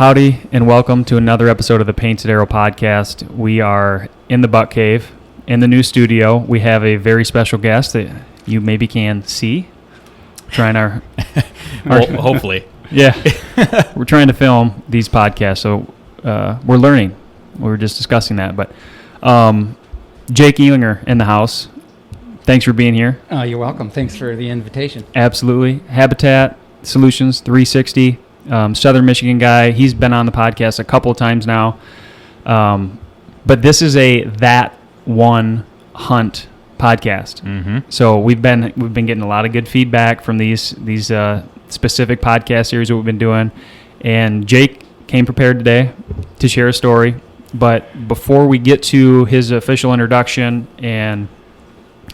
Howdy and welcome to another episode of the Painted Arrow podcast. We are in the Buck Cave in the new studio. We have a very special guest that you maybe can see. Trying our hopefully. Yeah. We're trying to film these podcasts, so we're learning. We were just discussing that, but Jake Ehlinger in the house. Thanks for being here. Oh, you're welcome. Thanks for the invitation. Absolutely. Habitat Solutions 360. Southern Michigan guy. He's been on the podcast a couple of times now. But this is a That One Hunt podcast. Mm-hmm. So we've been getting a lot of good feedback from these specific podcast series that we've been doing. And Jake came prepared today to share a story. But before we get to his official introduction and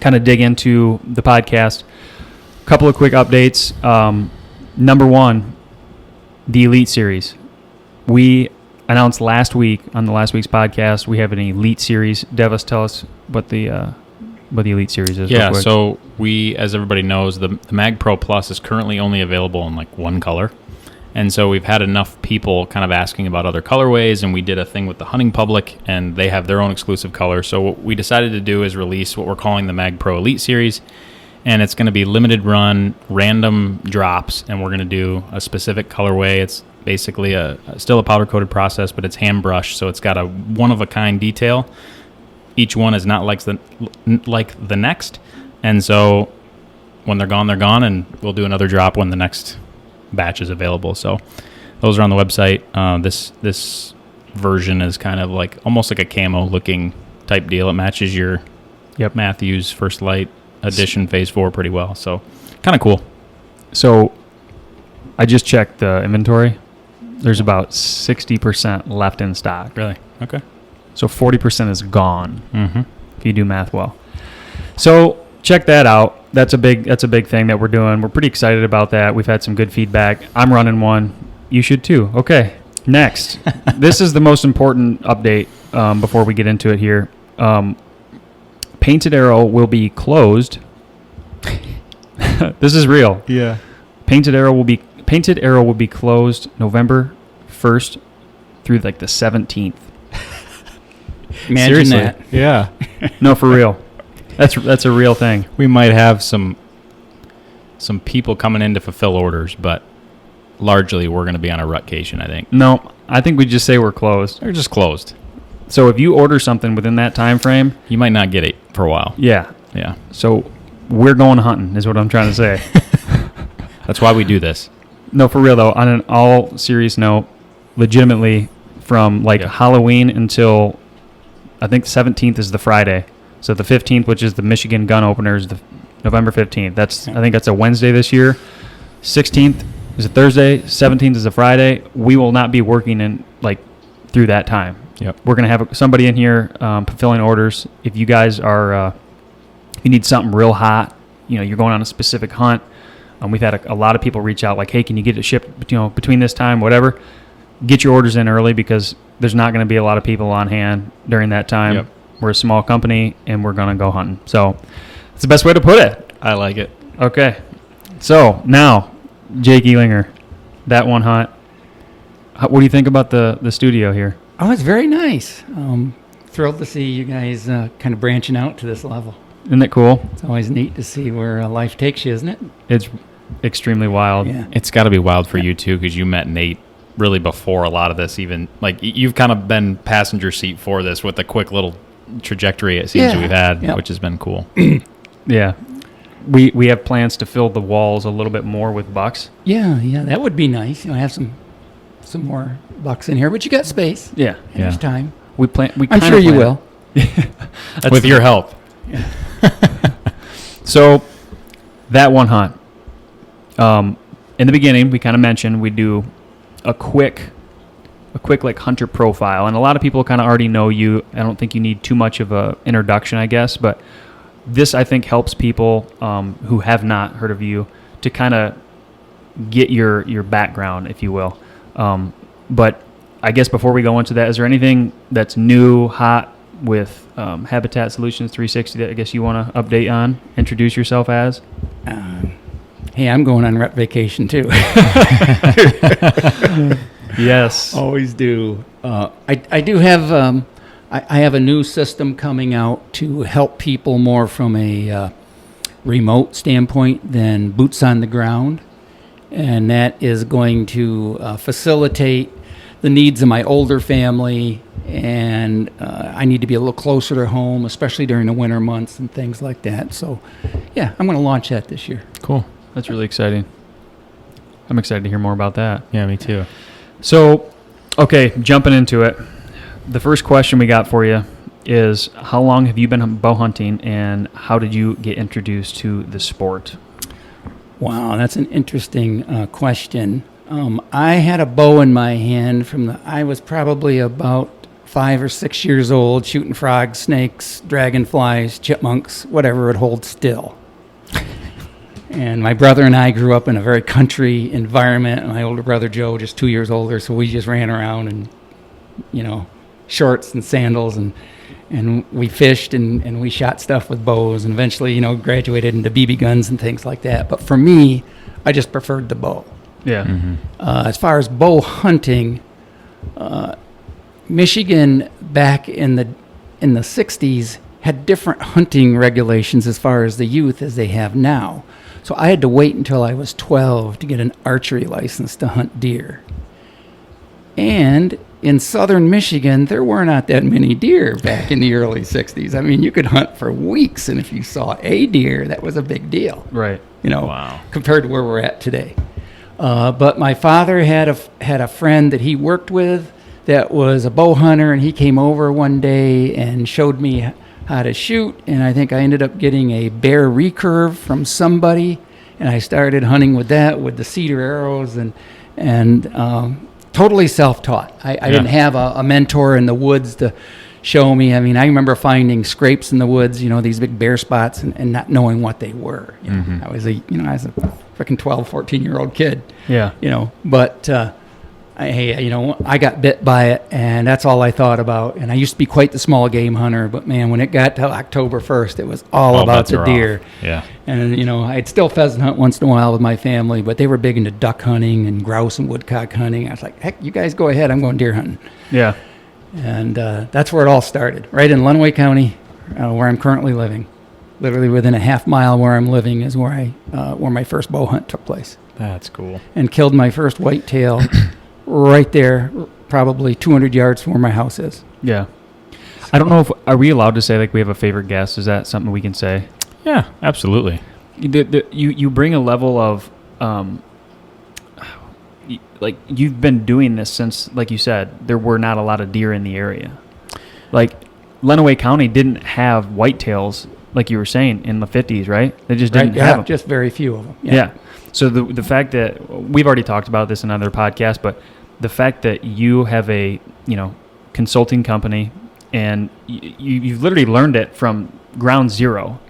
kind of dig into the podcast, a couple of quick updates. Number one, the Elite Series. We announced last week on the last week's podcast we have an Elite Series. Devas, tell us what the Elite Series is. Yeah, so we, as everybody knows, the Mag Pro Plus is currently only available in like one color. And so we've had enough people kind of asking about other colorways, and we did a thing with the hunting public, and they have their own exclusive color. So what we decided to do is release what we're calling the Mag Pro Elite Series. And it's going to be limited run, random drops, and we're going to do a specific colorway. It's basically still a powder-coated process, but it's hand brushed, so it's got a one-of-a-kind detail. Each one is not like the next, and so when they're gone, and we'll do another drop when the next batch is available. So those are on the website. This version is kind of like almost like a camo-looking type deal. It matches your Matthews First Light Edition Phase 4 pretty well, so kind of cool. So I just checked the inventory. There's about 60% left in stock. Really? Okay. So 40% is gone. Mm-hmm. If you do math well. So check that out. That's a big thing that we're doing. We're pretty excited about that. We've had some good feedback. I'm running one. You should too. Okay. Next. This is the most important update before we get into it here. Painted Arrow will be closed. This is real. Yeah. Painted Arrow will be closed November 1st through like the 17th. Imagine Seriously. that. Yeah. No, for real. That's a real thing. We might have some people coming in to fulfill orders, but largely we're going to be on a rutcation, I think. No, I think we just say we're closed. They're just closed. So if you order something within that time frame, You might not get it for a while. yeah. Yeah. So we're going hunting is what I'm trying to say. That's why we do this. No, for real though, on an all serious note, legitimately from like Halloween until I think 17th is the Friday. So the 15th, which is the Michigan gun openers, the November 15th. I think that's a Wednesday this year. 16th is a Thursday, 17th is a Friday. We will not be working in like through that time. Yep. We're going to have somebody in here fulfilling orders. If you guys are, you need something real hot, you're going on a specific hunt. We've had a lot of people reach out like, hey, can you get it shipped, between this time, whatever. Get your orders in early because there's not going to be a lot of people on hand during that time. Yep. We're a small company and we're going to go hunting. So it's the best way to put it. I like it. Okay. So now, Jake Ehlinger, That One Hunt. What do you think about the studio here? Oh, it's very nice. Thrilled to see you guys kind of branching out to this level. Isn't that cool? It's always neat to see where life takes you, isn't it? It's extremely wild. Yeah. It's got to be wild for you, too, because you met Nate really before a lot of this even. Like, you've kind of been passenger seat for this with the quick little trajectory it seems we've had, which has been cool. Yeah. We have plans to fill the walls a little bit more with bucks. Yeah, that would be nice. Have some more bucks in here, but you got space. Yeah. There's time. I'm sure you will. With your help. Yeah. So, That One Hunt. In the beginning, we kind of mentioned we do a quick like hunter profile, and a lot of people kind of already know you. I don't think you need too much of a introduction, I guess, but this I think helps people who have not heard of you to kind of get your background, if you will. But I guess before we go into that, is there anything that's new, hot with Habitat Solutions 360 that I guess you want to update on, introduce yourself as? Hey, I'm going on rep vacation too. Yes. Always do. I do have I have a new system coming out to help people more from a remote standpoint than boots on the ground, and that is going to facilitate the needs of my older family, and I need to be a little closer to home, especially during the winter months and things like that. So, yeah, I'm going to launch that this year. Cool. That's really exciting. I'm excited to hear more about that. Yeah, me too. So, okay, jumping into it. The first question we got for you is, how long have you been bow hunting, and how did you get introduced to the sport? Wow, that's an interesting question. I had a bow in my hand I was probably about 5 or 6 years old, shooting frogs, snakes, dragonflies, chipmunks, whatever would hold still. And my brother and I grew up in a very country environment. My older brother Joe, just 2 years older, so we just ran around in, shorts and sandals, and we fished and we shot stuff with bows, and eventually, graduated into BB guns and things like that. But for me, I just preferred the bow. Yeah. Mm-hmm. As far as bow hunting, Michigan back in the 60s had different hunting regulations as far as the youth as they have now. So I had to wait until I was 12 to get an archery license to hunt deer. And in southern Michigan, there were not that many deer back in the early 60s. I mean, you could hunt for weeks, and if you saw a deer, that was a big deal. Right. Wow. Compared to where we're at today. But my father had a friend that he worked with that was a bow hunter, and he came over one day and showed me how to shoot, and I think I ended up getting a bear recurve from somebody, and I started hunting with that, with the cedar arrows, and totally self-taught. I didn't have a mentor in the woods to show me. I mean, I remember finding scrapes in the woods, these big bare spots, and not knowing what they were. Mm-hmm. I was a freaking 12, 14-year-old kid. Yeah. But I got bit by it, and that's all I thought about. And I used to be quite the small game hunter, but man, when it got to October 1st, it was all about the deer. Yeah. And I'd still pheasant hunt once in a while with my family, but they were big into duck hunting and grouse and woodcock hunting. I was like, heck, you guys go ahead, I'm going deer hunting. Yeah. And that's where it all started, right in Lenawee County, where I'm currently living. Literally within a half mile where I'm living is where my first bow hunt took place. That's cool. And killed my first whitetail right there, probably 200 yards from where my house is. Yeah. I don't know are we allowed to say like we have a favorite guest? Is that something we can say? Yeah, absolutely. You bring a level of like you've been doing this since, like you said, there were not a lot of deer in the area. Like Lenawee County didn't have whitetails, like you were saying, in the 50s, right? They just didn't have them. Just very few of them. Yeah. So the fact that we've already talked about this in other podcasts, but the fact that you have a consulting company and you've literally learned it from ground zero,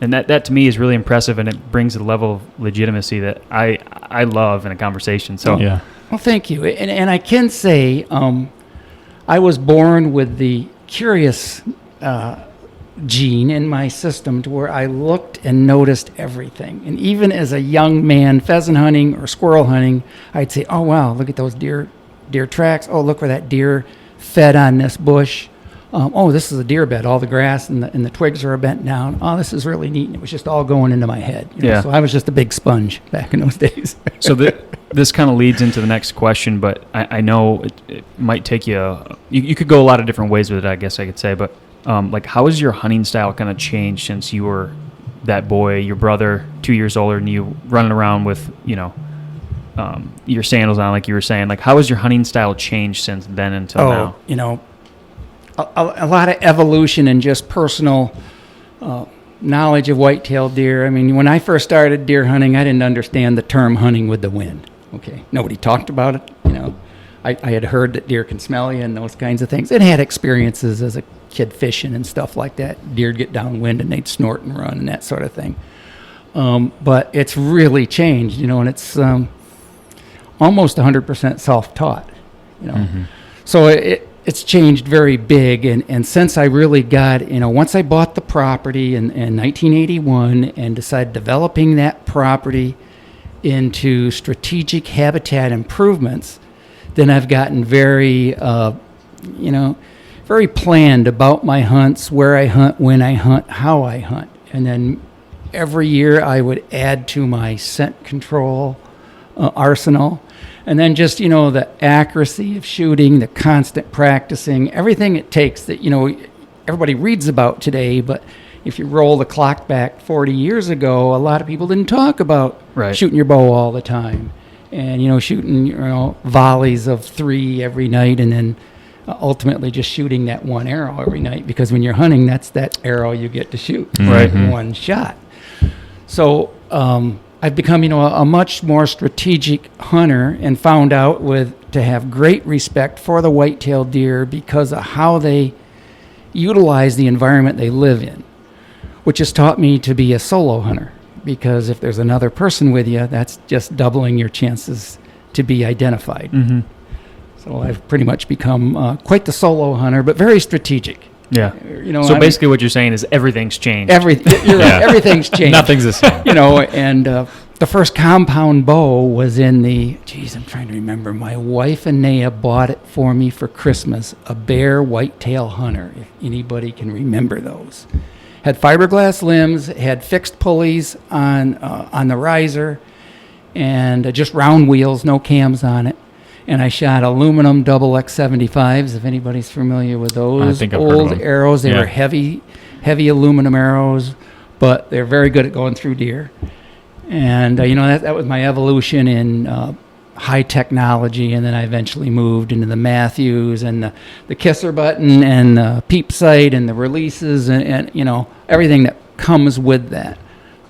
and that to me is really impressive, and it brings a level of legitimacy that I love in a conversation. So yeah. Well, thank you. And I can say I was born with the curious gene in my system to where I looked and noticed everything. And even as a young man pheasant hunting or squirrel hunting, I'd say, oh, wow, look at those deer tracks. Oh, look where that deer fed on this bush. Oh, this is a deer bed. All the grass and the twigs are bent down. Oh, this is really neat. And it was just all going into my head. Yeah. So I was just a big sponge back in those days. So this kind of leads into the next question, but I know it might take you could go a lot of different ways with it, I guess I could say, but like how has your hunting style kind of changed since you were that boy, your brother 2 years older, and you running around with your sandals on, like you were saying? Like how has your hunting style changed since then until now? A lot of evolution and just personal knowledge of whitetail deer. I mean, when I first started deer hunting, I didn't understand the term hunting with the wind. Okay, nobody talked about it. I had heard that deer can smell you and those kinds of things, and had experiences as a kid fishing and stuff like that. Deer'd get downwind and they'd snort and run and that sort of thing. But it's really changed, and it's almost 100% self-taught. Mm-hmm. So it's changed very big, and since I really got, once I bought the property in 1981 and decided developing that property into strategic habitat improvements, then I've gotten very, very planned about my hunts, where I hunt, when I hunt, how I hunt. And then every year I would add to my scent control arsenal. And then just, the accuracy of shooting, the constant practicing, everything it takes that, everybody reads about today. But if you roll the clock back 40 years ago, a lot of people didn't talk about shooting your bow all the time. And, shooting, volleys of 3 every night, and then ultimately just shooting that one arrow every night. Because when you're hunting, that's that arrow you get to shoot, one shot. So I've become, a much more strategic hunter, and found out to have great respect for the white-tailed deer because of how they utilize the environment they live in, which has taught me to be a solo hunter. Because if there's another person with you, that's just doubling your chances to be identified. Mm-hmm. So I've pretty much become quite the solo hunter, but very strategic. Yeah. So basically what you're saying is everything's changed. You're right, everything's changed. Nothing's the same. And the first compound bow was in I'm trying to remember. My wife and Naya bought it for me for Christmas, a Bear whitetail hunter, if anybody can remember those. Had fiberglass limbs, had fixed pulleys on the riser, and just round wheels, no cams on it. And I shot aluminum double X75s, if anybody's familiar with those. I think I've heard of them. Arrows. They were heavy aluminum arrows, but they're very good at going through deer. And, that was my evolution in high technology. And then I eventually moved into the Matthews and the kisser button and the peep sight and the releases and everything that comes with that.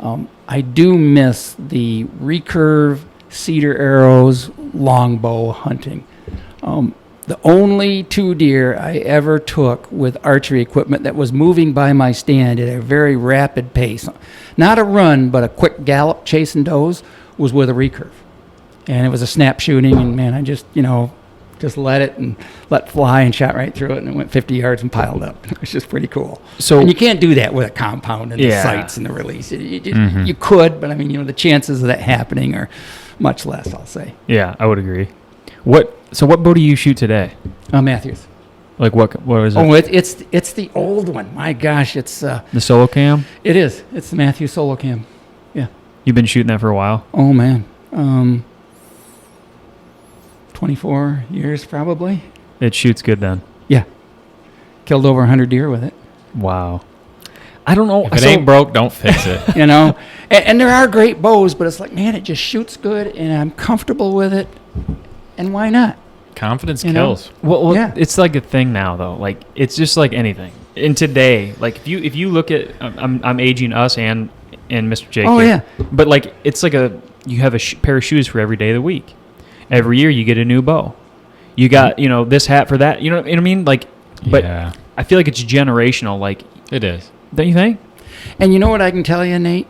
I do miss the recurve cedar arrows, longbow hunting. The only 2 deer I ever took with archery equipment that was moving by my stand at a very rapid pace, not a run, but a quick gallop chasing does, was with a recurve. And it was a snap shooting, and man, I just let fly and shot right through it, and it went 50 yards and piled up. It was just pretty cool. And you can't do that with a compound and the sights and the release. You could, but the chances of that happening are much less, I'll say. Yeah, I would agree. What bow do you shoot today? Matthews. Like what is it? Oh, it's the old one. My gosh, it's the solo cam? It is. It's the Matthews solo cam. Yeah. You've been shooting that for a while? Oh man. 24 years probably. It shoots good then. Yeah. Killed over 100 deer with it. Wow. I don't know. If it ain't broke, don't fix it. And there are great bows, but it's like, man, it just shoots good, and I'm comfortable with it, and why not? Confidence kills. Well, yeah. It's like a thing now, though. Like, it's just like anything. In today, like if you look at, I'm aging us and Mr. Jake. Oh here. Yeah. But like it's like you have a pair of shoes for every day of the week. Every year you get a new bow. You got this hat for that. You know what I mean? Like, but I feel like it's generational. Like it is. Don't you think? And you know what I can tell you, Nate?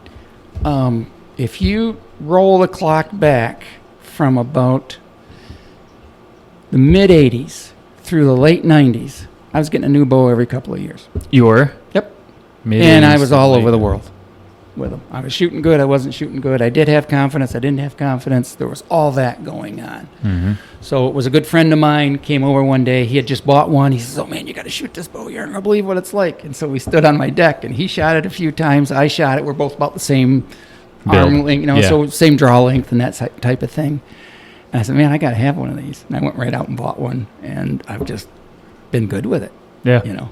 If you roll the clock back from about the mid-'80s through the late 90s, I was getting a new bow every couple of years. You were? Yep. Mid-'80s and I was all over the world with them. I was shooting good. I wasn't shooting good. I did have confidence. I didn't have confidence. There was all that going on. Mm-hmm. So it was a good friend of mine came over one day. He had just bought one. He says, "Oh, man, you got to shoot this bow. You're not going to believe what it's like." And so we stood on my deck, and he shot it a few times. I shot it. We're both about the same arm length, so same draw length and that type of thing. And I said, "Man, I got to have one of these." And I went right out and bought one, and I've just been good with it. Yeah.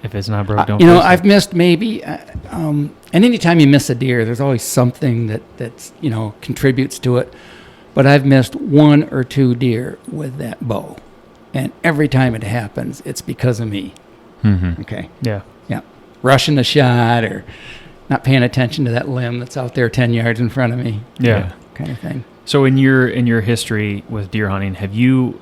If it's not broke, don't. I've missed maybe, and anytime you miss a deer, there's always something that's contributes to it. But I've missed 1 or 2 deer with that bow, and every time it happens, it's because of me. Mm-hmm. Okay. Yeah. Yeah. Rushing the shot or not paying attention to that limb that's out there 10 yards in front of me. Yeah. Kind of thing. So in your history with deer hunting, have you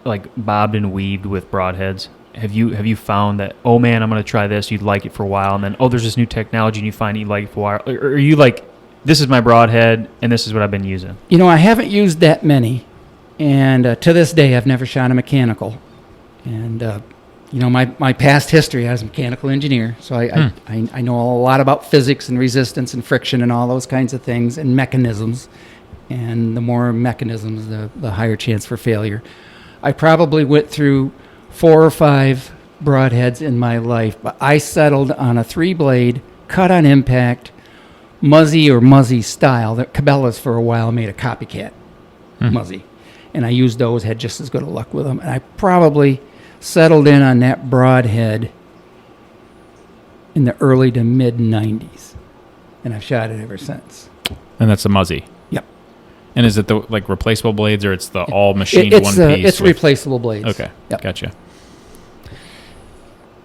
like bobbed and weaved with broadheads? Have you found that, oh man, I'm going to try this, you'd like it for a while, and then, oh, there's this new technology and you find you like it for a while? Or are you like, this is my broadhead and this is what I've been using? I haven't used that many, and to this day I've never shot a mechanical. And, my past history, I was a mechanical engineer, so I know a lot about physics and resistance and friction and all those kinds of things and mechanisms and the more mechanisms, the higher chance for failure. I probably went through 4 or 5 broadheads in my life, but I settled on a 3-blade, cut on impact, muzzy style that Cabela's for a while made a copycat muzzy. And I used those, had just as good a luck with them. And I probably settled in on that broadhead in the early to mid 90s. And I've shot it ever since. And that's a muzzy. Yep. And is it the like replaceable blades, or it's the all machined It's, one piece? it's replaceable blades. Okay. Yep. Gotcha.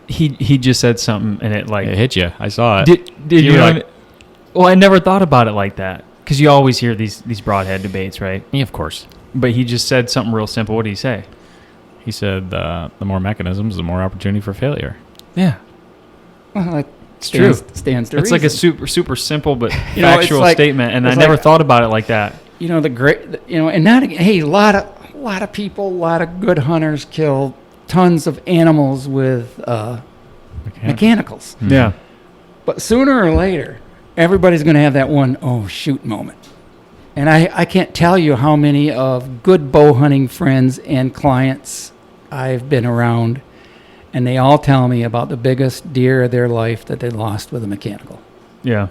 He just said something, and it like It hit you. I saw it. Did You you? were Know like- well, I never thought about it like that because you always hear these broadhead debates, right? Yeah, of course. But he just said something real simple. What did he say? He said the more mechanisms, the more opportunity for failure. Yeah, Well, it it's true. Stands to It's like a reason. super simple but You know, it's factual like- statement, and I it's never like- thought about it like that. You know, and not, hey, a lot of people, a lot of good hunters kill tons of animals with mechanicals. Mhm. Yeah, But sooner or later, everybody's going to have that one, oh, shoot moment. And I can't tell you how many of good bow hunting friends and clients I've been around, and they all tell me about the biggest deer of their life that they lost with a mechanical. yeah.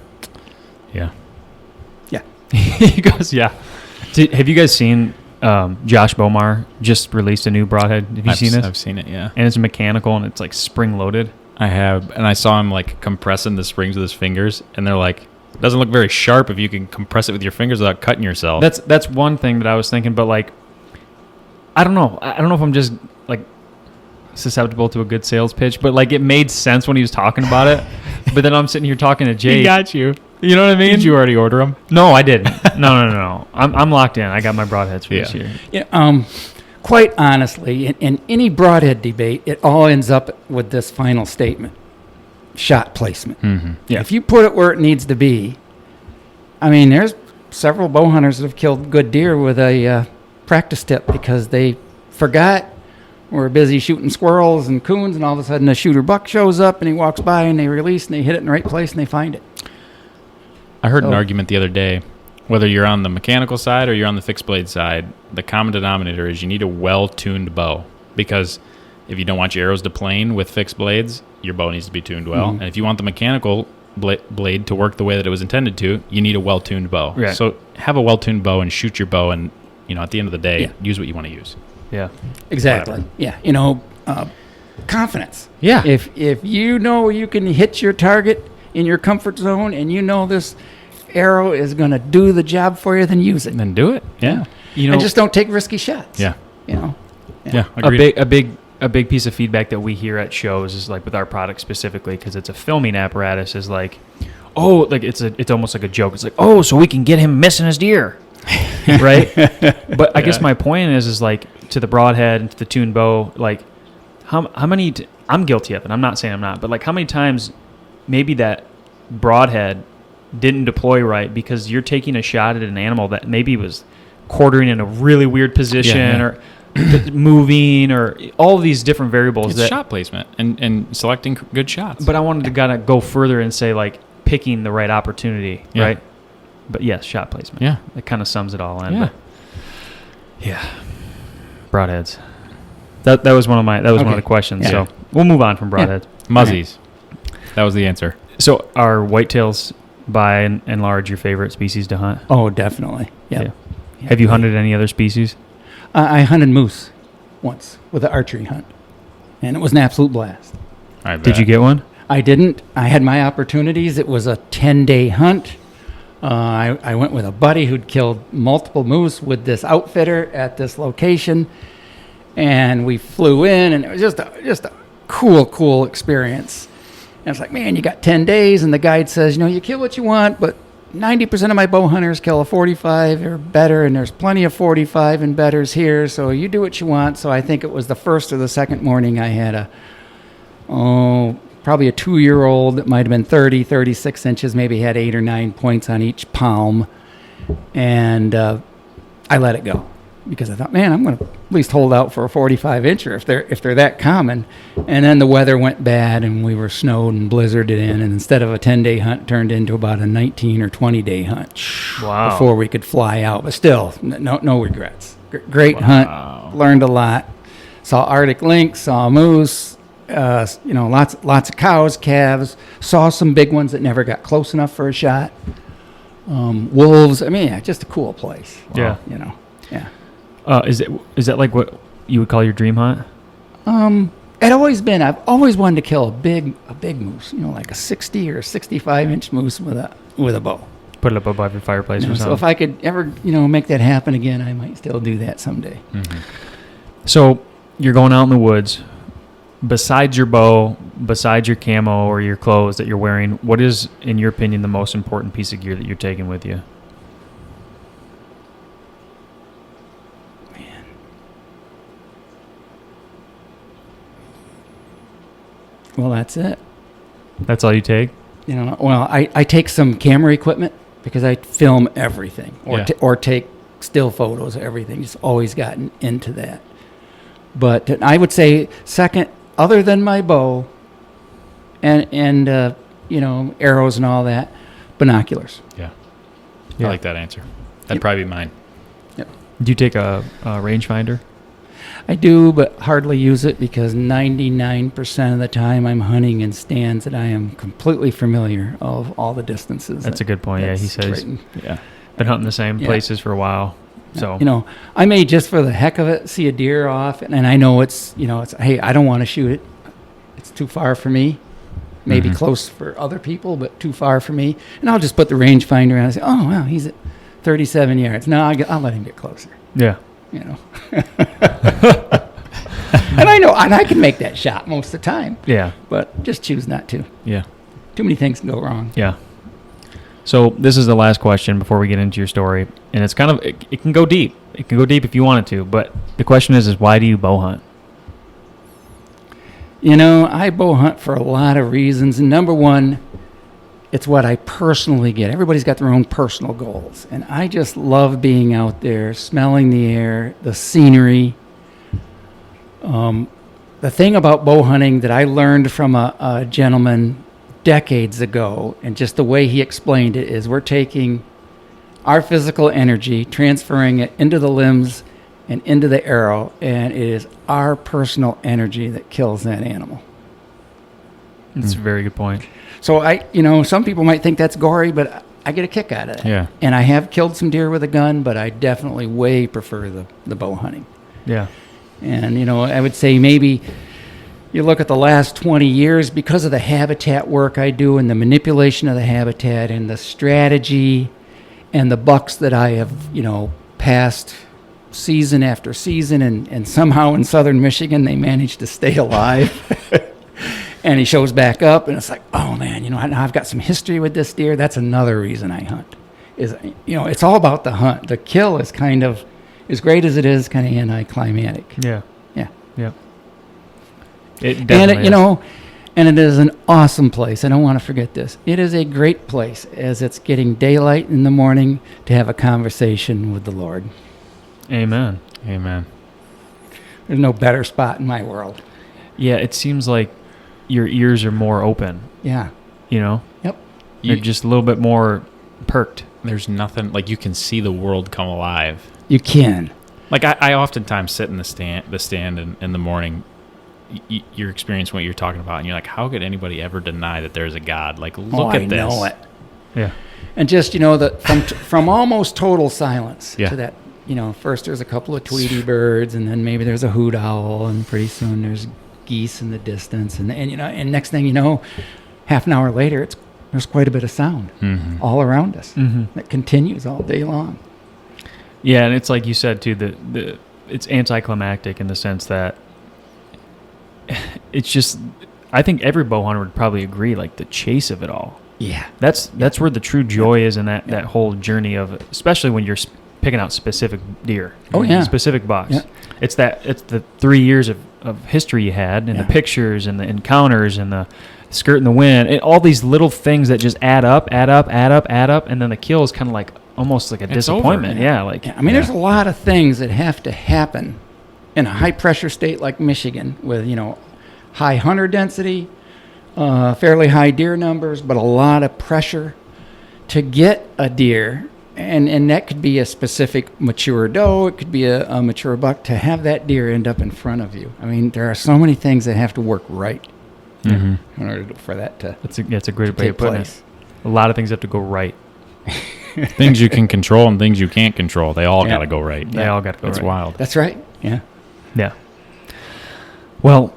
Yeah. Yeah. He goes, yeah. Have you guys seen Josh Bomar just released a new broadhead? Have you seen this? I've seen it, yeah. And it's mechanical, and it's like spring loaded. I have, and I saw him like compressing the springs with his fingers, and they're like, it doesn't look very sharp if you can compress it with your fingers without cutting yourself. That's one thing that I was thinking, but like, I don't know. I don't know if I'm just like susceptible to a good sales pitch, but like it made sense when he was talking about it. But then I'm sitting here talking to Jake. He got you. You know what I mean? Did you already order them? No, I didn't. No. I'm locked in. I got my broadheads for this year. Yeah, quite honestly, in any broadhead debate, it all ends up with this final statement: shot placement. Mm-hmm. Yeah. If you put it where it needs to be, I mean, there's several bow hunters that have killed good deer with a practice tip because they forgot, were busy shooting squirrels and coons, and all of a sudden a shooter buck shows up and he walks by and they release and they hit it in the right place and they find it. I heard an Oh. argument the other day, whether you're on the mechanical side or you're on the fixed blade side, the common denominator is you need a well-tuned bow, because if you don't want your arrows to plane with fixed blades, your bow needs to be tuned well. Mhm. And if you want the mechanical blade to work the way that it was intended to, you need a well-tuned bow. Right. So have a well-tuned bow and shoot your bow, and at the end of the day, Yeah. use what you want to use. Yeah. Exactly. Yeah. Confidence. Yeah. If you know you can hit your target in your comfort zone and you know this arrow is going to do the job for you, then use it. Then do it. Yeah. And just don't take risky shots. Yeah. You know. Yeah. a Agreed. big piece of feedback that we hear at shows is like with our product specifically, because it's a filming apparatus, is like, oh, like it's almost like a joke. It's like, oh, so we can get him missing his deer, right? But I guess my point is like to the broadhead and to the tuned bow, like how many I'm guilty of it. I'm not saying I'm not, but like how many times maybe that broadhead didn't deploy right because you're taking a shot at an animal that maybe was quartering in a really weird position or moving, or all of these different variables. It's shot placement and selecting good shots. But I wanted to kind of go further and say like picking the right opportunity, Yeah. right? But yes, shot placement. Yeah. It kind of sums it all in. Yeah. But yeah. Broadheads. That was one of one of Okay. the questions. Yeah. So we'll move on from broadheads. Muzzies. That was the answer. So are whitetails by and large your favorite species to hunt? Oh, definitely. Yep. Yeah. Have you hunted any other species? I hunted moose once with an archery hunt, and it was an absolute blast. I bet. Did you get one? I didn't. I had my opportunities. It was a 10-day hunt. I went with a buddy who'd killed multiple moose with this outfitter at this location, and we flew in, and it was just a cool experience. And it's like, man, you got 10 days, and the guide says, you kill what you want, but 90% of my bow hunters kill a 45 or better, and there's plenty of 45 and betters here, so you do what you want. So I think it was the first or the second morning I had probably a 2-year-old that might have been 30, 36 inches, maybe had 8 or 9 points on each palm. And I let it go because I thought, man, I'm going to at least hold out for a 45 incher if they're that common. And then the weather went bad and we were snowed and blizzarded in, and instead of a 10-day hunt turned into about a 19 or 20-day hunt Wow. before we could fly out. But still, no regrets. Great hunt, learned a lot. Saw Arctic lynx, saw moose, lots of cows, calves. Saw some big ones that never got close enough for a shot. Wolves. I mean, yeah, just a cool place. Yeah. Yeah. Is that like what you would call your dream hunt? I've always wanted to kill a big moose, like a 60 or 65 inch moose with a bow. Put it up above your fireplace or something. So if I could ever, make that happen again, I might still do that someday. Mm-hmm. So you're going out in the woods. Besides your bow, besides your camo or your clothes that you're wearing, what is, in your opinion, the most important piece of gear that you're taking with you? Man. Well, that's it. That's all you take? I take some camera equipment because I film everything or take still photos of everything. Just always gotten into that. But I would say second, other than my bow and arrows and all that, binoculars. Yeah. Yeah. I like that answer. That'd probably be mine. Yep. Do you take a rangefinder? I do, but hardly use it because 99% of the time I'm hunting in stands that I am completely familiar of all the distances. That's a good point. Yeah, he says. Yeah. Been hunting the same places for a while. So I may just for the heck of it see a deer off, and I know it's hey, I don't want to shoot it. It's too far for me. Maybe close for other people, but too far for me. And I'll just put the rangefinder on and say, oh wow, he's at 37 yards. No, I'll let him get closer. Yeah. And I know, and I can make that shot most of the time. Yeah. But just choose not to. Yeah. Too many things can go wrong. Yeah. So this is the last question before we get into your story, and it's kind of it can go deep. It can go deep if you want it to, but the question is why do you bow hunt? I bow hunt for a lot of reasons. And number one, it's what I personally get. Everybody's got their own personal goals, and I just love being out there, smelling the air, the scenery. The thing about bow hunting that I learned from a gentleman decades ago, and just the way he explained it, is we're taking our physical energy, transferring it into the limbs and into the arrow, and it is our personal energy that kills that animal. That's a very good point. So some people might think that's gory, but I get a kick out of that. Yeah. And I have killed some deer with a gun, but I definitely way prefer the bow hunting. Yeah. And, I would say maybe you look at the last 20 years, because of the habitat work I do and the manipulation of the habitat and the strategy and the bucks that I have, passed season after season, and somehow in southern Michigan they managed to stay alive. And he shows back up, and it's like, oh man, now I've got some history with this deer. That's another reason I hunt. It's all about the hunt. The kill is kind of, as great as it is, kind of anticlimactic. Yeah. Yeah. Yeah. It definitely is. And it is an awesome place. I don't want to forget this. It is a great place as it's getting daylight in the morning to have a conversation with the Lord. Amen. Amen. There's no better spot in my world. Yeah, it seems like your ears are more open. Yeah. Yep. They're just a little bit more perked. There's nothing like you can see the world come alive. You can. Like I oftentimes sit in the stand in the morning. You're experiencing what you're talking about, and you're like, how could anybody ever deny that there's a God? Like, look at this. I know it. Yeah. And just from almost total silence to that. First there's a couple of Tweety birds, and then maybe there's a hoot owl, and pretty soon there's geese in the distance, and next thing you know, half an hour later, there's quite a bit of sound all around us that continues all day long. Yeah, and it's like you said too, it's anticlimactic in the sense that it's just, I think every bow hunter would probably agree, like the chase of it all. Yeah, that's where the true joy is in that whole journey of, especially when you're picking out specific deer. Oh yeah, specific bucks. Yeah. It's the 3 years of history you had, and the pictures and the encounters and the skirt in the wind, and all these little things that just add up, and then the kill is kind of like almost like a disappointment. Over. Yeah, there's a lot of things that have to happen in a high pressure state like Michigan with, high hunter density, fairly high deer numbers, but a lot of pressure to get a deer. And that could be a specific mature doe. It could be a mature buck. To have that deer end up in front of you. I mean, there are so many things that have to work right in order for that to That's a great way of putting it. A lot of things have to go right. Things you can control and things you can't control. They all got to go right. They all got to go right. That's wild. That's right. Yeah. Yeah. Well,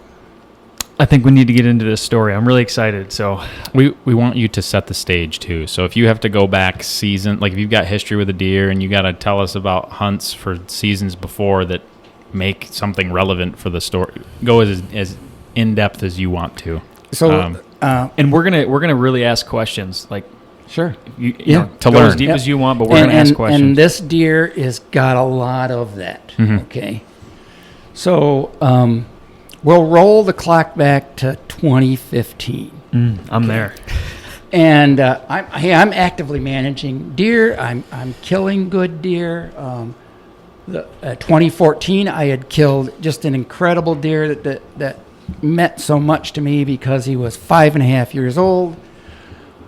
I think we need to get into this story. I'm really excited. So we want you to set the stage too. So if you have to go back season, like if you've got history with a deer and you got to tell us about hunts for seasons before that make something relevant for the story, go as in depth as you want to. So and we're gonna really ask questions, like sure, you Yeah. know, To go learn. as deep Yep. as you want, but we're gonna ask questions. And this deer has got a lot of that. Okay. So we'll roll the clock back to 2015. I'm there. And I'm actively managing deer. I'm killing good deer. 2014, I had killed just an incredible deer that meant so much to me because he was 5.5 years old.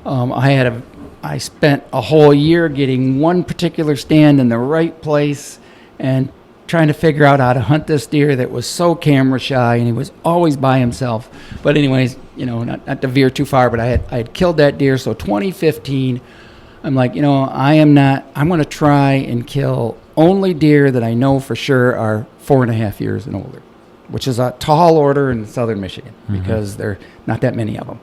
I spent a whole year getting one particular stand in the right place and trying to figure out how to hunt this deer that was so camera shy, and he was always by himself. But anyways, not to veer too far, but I had killed that deer. So 2015, I'm like, I'm going to try and kill only deer that I know for sure are 4.5 years and older, which is a tall order in southern Michigan because there are not that many of them.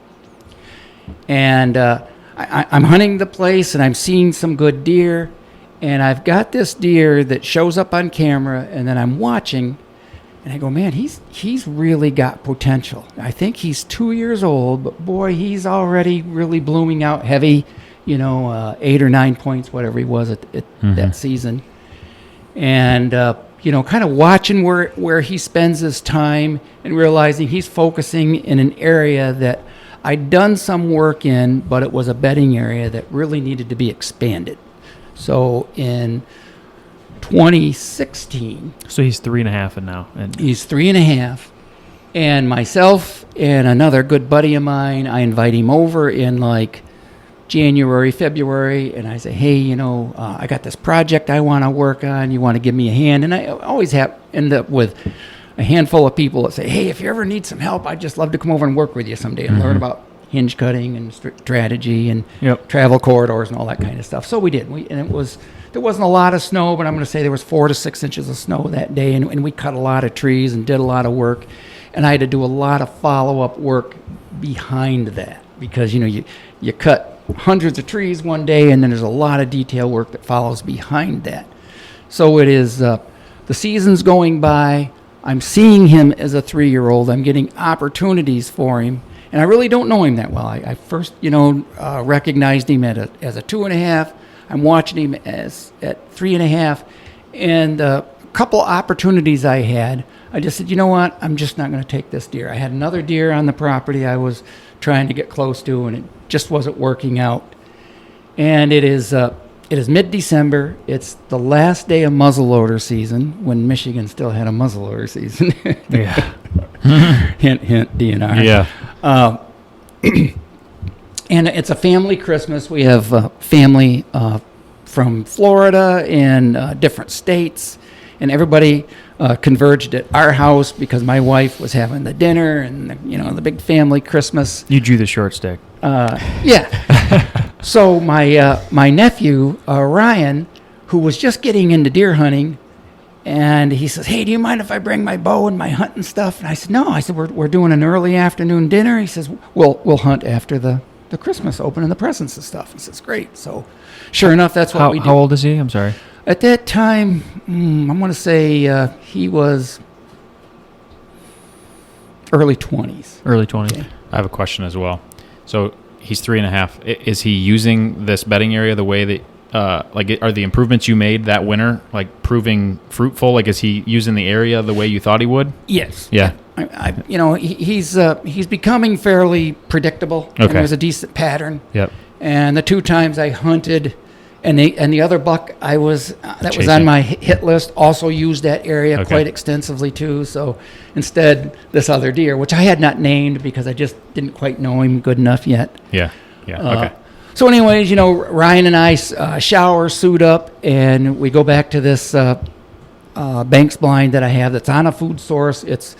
And I'm hunting the place, and I'm seeing some good deer. And I've got this deer that shows up on camera, and then I'm watching, and I go, man, he's really got potential. I think he's 2 years old, but boy, he's already really blooming out heavy, 8 or 9 points, whatever he was at that season. And, kind of watching where he spends his time and realizing he's focusing in an area that I'd done some work in, but it was a bedding area that really needed to be expanded. So in 2016, So he's 3.5 and now, and he's 3.5, and myself and another good buddy of mine, I invite him over in like January, February, and I say, hey, I got this project I want to work on. You want to give me a hand? And I always end up with a handful of people that say, hey, if you ever need some help, I'd just love to come over and work with you someday and learn about hinge cutting and strategy and travel corridors and all that kind of stuff. So we did. There wasn't a lot of snow, but I'm going to say there was 4 to 6 inches of snow that day, and we cut a lot of trees and did a lot of work. And I had to do a lot of follow-up work behind that because, you cut hundreds of trees one day, and then there's a lot of detail work that follows behind that. So it is the season's going by. I'm seeing him as a 3-year-old. I'm getting opportunities for him. And I really don't know him that well. I first, recognized him as a 2.5. I'm watching him at 3.5. And a couple opportunities I had, I just said, you know what? I'm just not going to take this deer. I had another deer on the property I was trying to get close to, and it just wasn't working out. And it is mid-December. It's the last day of muzzleloader season when Michigan still had a muzzleloader season. yeah, Hint, hint, DNR. Yeah. And it's a family Christmas. We have family from Florida and different states, and everybody converged at our house because my wife was having the dinner and the big family Christmas. you drew the short stick. Yeah. So my nephew Ryan, who was just getting into deer hunting, and he says, "Hey, do you mind if I bring my bow and my hunting stuff?" And I said, "No." I said, "We're doing an early afternoon dinner." He says, "We'll hunt after the Christmas, opening the presents and stuff." He says, "Great." So, sure enough, that's what we do. How old is he? I'm sorry. At that time, I'm going to say he was early 20s. Early 20s. Okay. I have a question as well. So he's 3.5. Is he using this bedding area the way that, are the improvements you made that winter, proving fruitful? Is he using the area the way you thought he would? Yes. Yeah. He's becoming fairly predictable. And Okay. there's a decent pattern. Yep. And the 2 times I hunted And the other buck I was that was on Chasing. my hit list also used that area Okay. quite extensively too. So instead, this other deer, which I had not named because I just didn't quite know him good enough yet. Yeah. Okay. So anyways, Ryan and I shower, suit up, and we go back to this Banks blind that I have that's on a food source. It's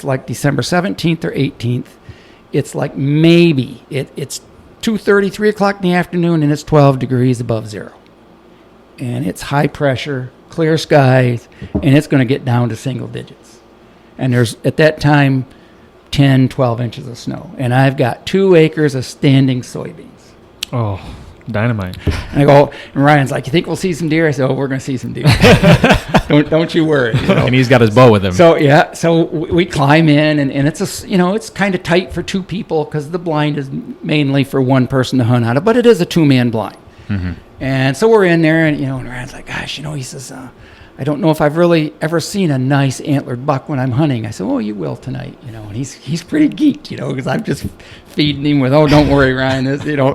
like December 17th or 18th. It's like maybe it's 2:30, 3 o'clock in the afternoon, and it's 12 degrees above zero. And it's high pressure, clear skies, and it's going to get down to single digits. And there's, at that time, 10, 12 inches of snow. And I've got 2 acres of standing soybeans. Oh, dynamite. And I go, and Ryan's like, you think we'll see some deer? I said, oh, we're going to see some deer. don't you worry. And he's got his bow with him. So we climb in, and it's it's kind of tight for 2 people because the blind is mainly for 1 person to hunt out of, but it is a 2-man blind. Mm-hmm. And so we're in there, and and Ryan's like, gosh, he says, I don't know if I've really ever seen a nice antlered buck when I'm hunting. I said, oh, you will tonight, and he's pretty geeked, because I'm just feeding him with, oh, don't worry, Ryan,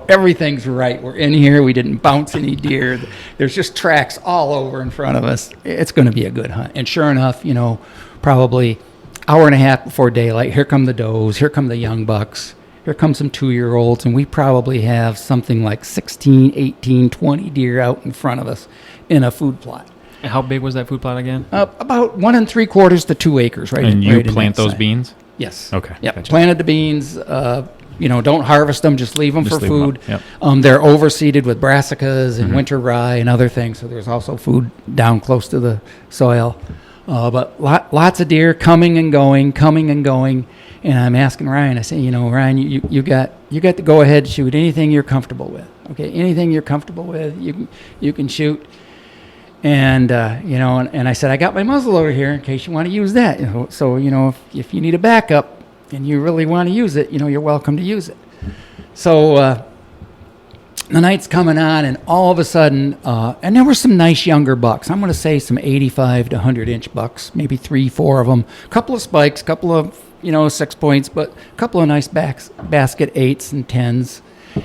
everything's right. We're in here. We didn't bounce any deer. There's just tracks all over in front of us. It's going to be a good hunt. And sure enough, probably hour and a half before daylight, here come the does, here come the young bucks, here come some 2-year-olds, and we probably have something like 16, 18, 20 deer out in front of us in a food plot. And how big was that food plot again? About 1 3/4 to 2 acres, right? And you right in plant that those side. beans? Yes. Okay. Yep. Gotcha. Planted the beans. Don't harvest them. Just leave them Just for leave 'em food. up, yep. They're overseeded with brassicas and winter rye and other things. So there's also food down close to the soil. But lots of deer coming and going. And I'm asking Ryan. I say, Ryan, you got to go ahead and shoot anything you're comfortable with. Okay, anything you're comfortable with, you can shoot. And and I said, I got my muzzleloader here in case you want to use that. So if you need a backup and you really want to use it, you're welcome to use it. So the night's coming on, and all of a sudden, and there were some nice younger bucks. I'm going to say some 85 to 100 inch bucks, maybe 3, 4 of them. A couple of spikes, a couple of 6 points, but a couple of nice basket 8s and 10s.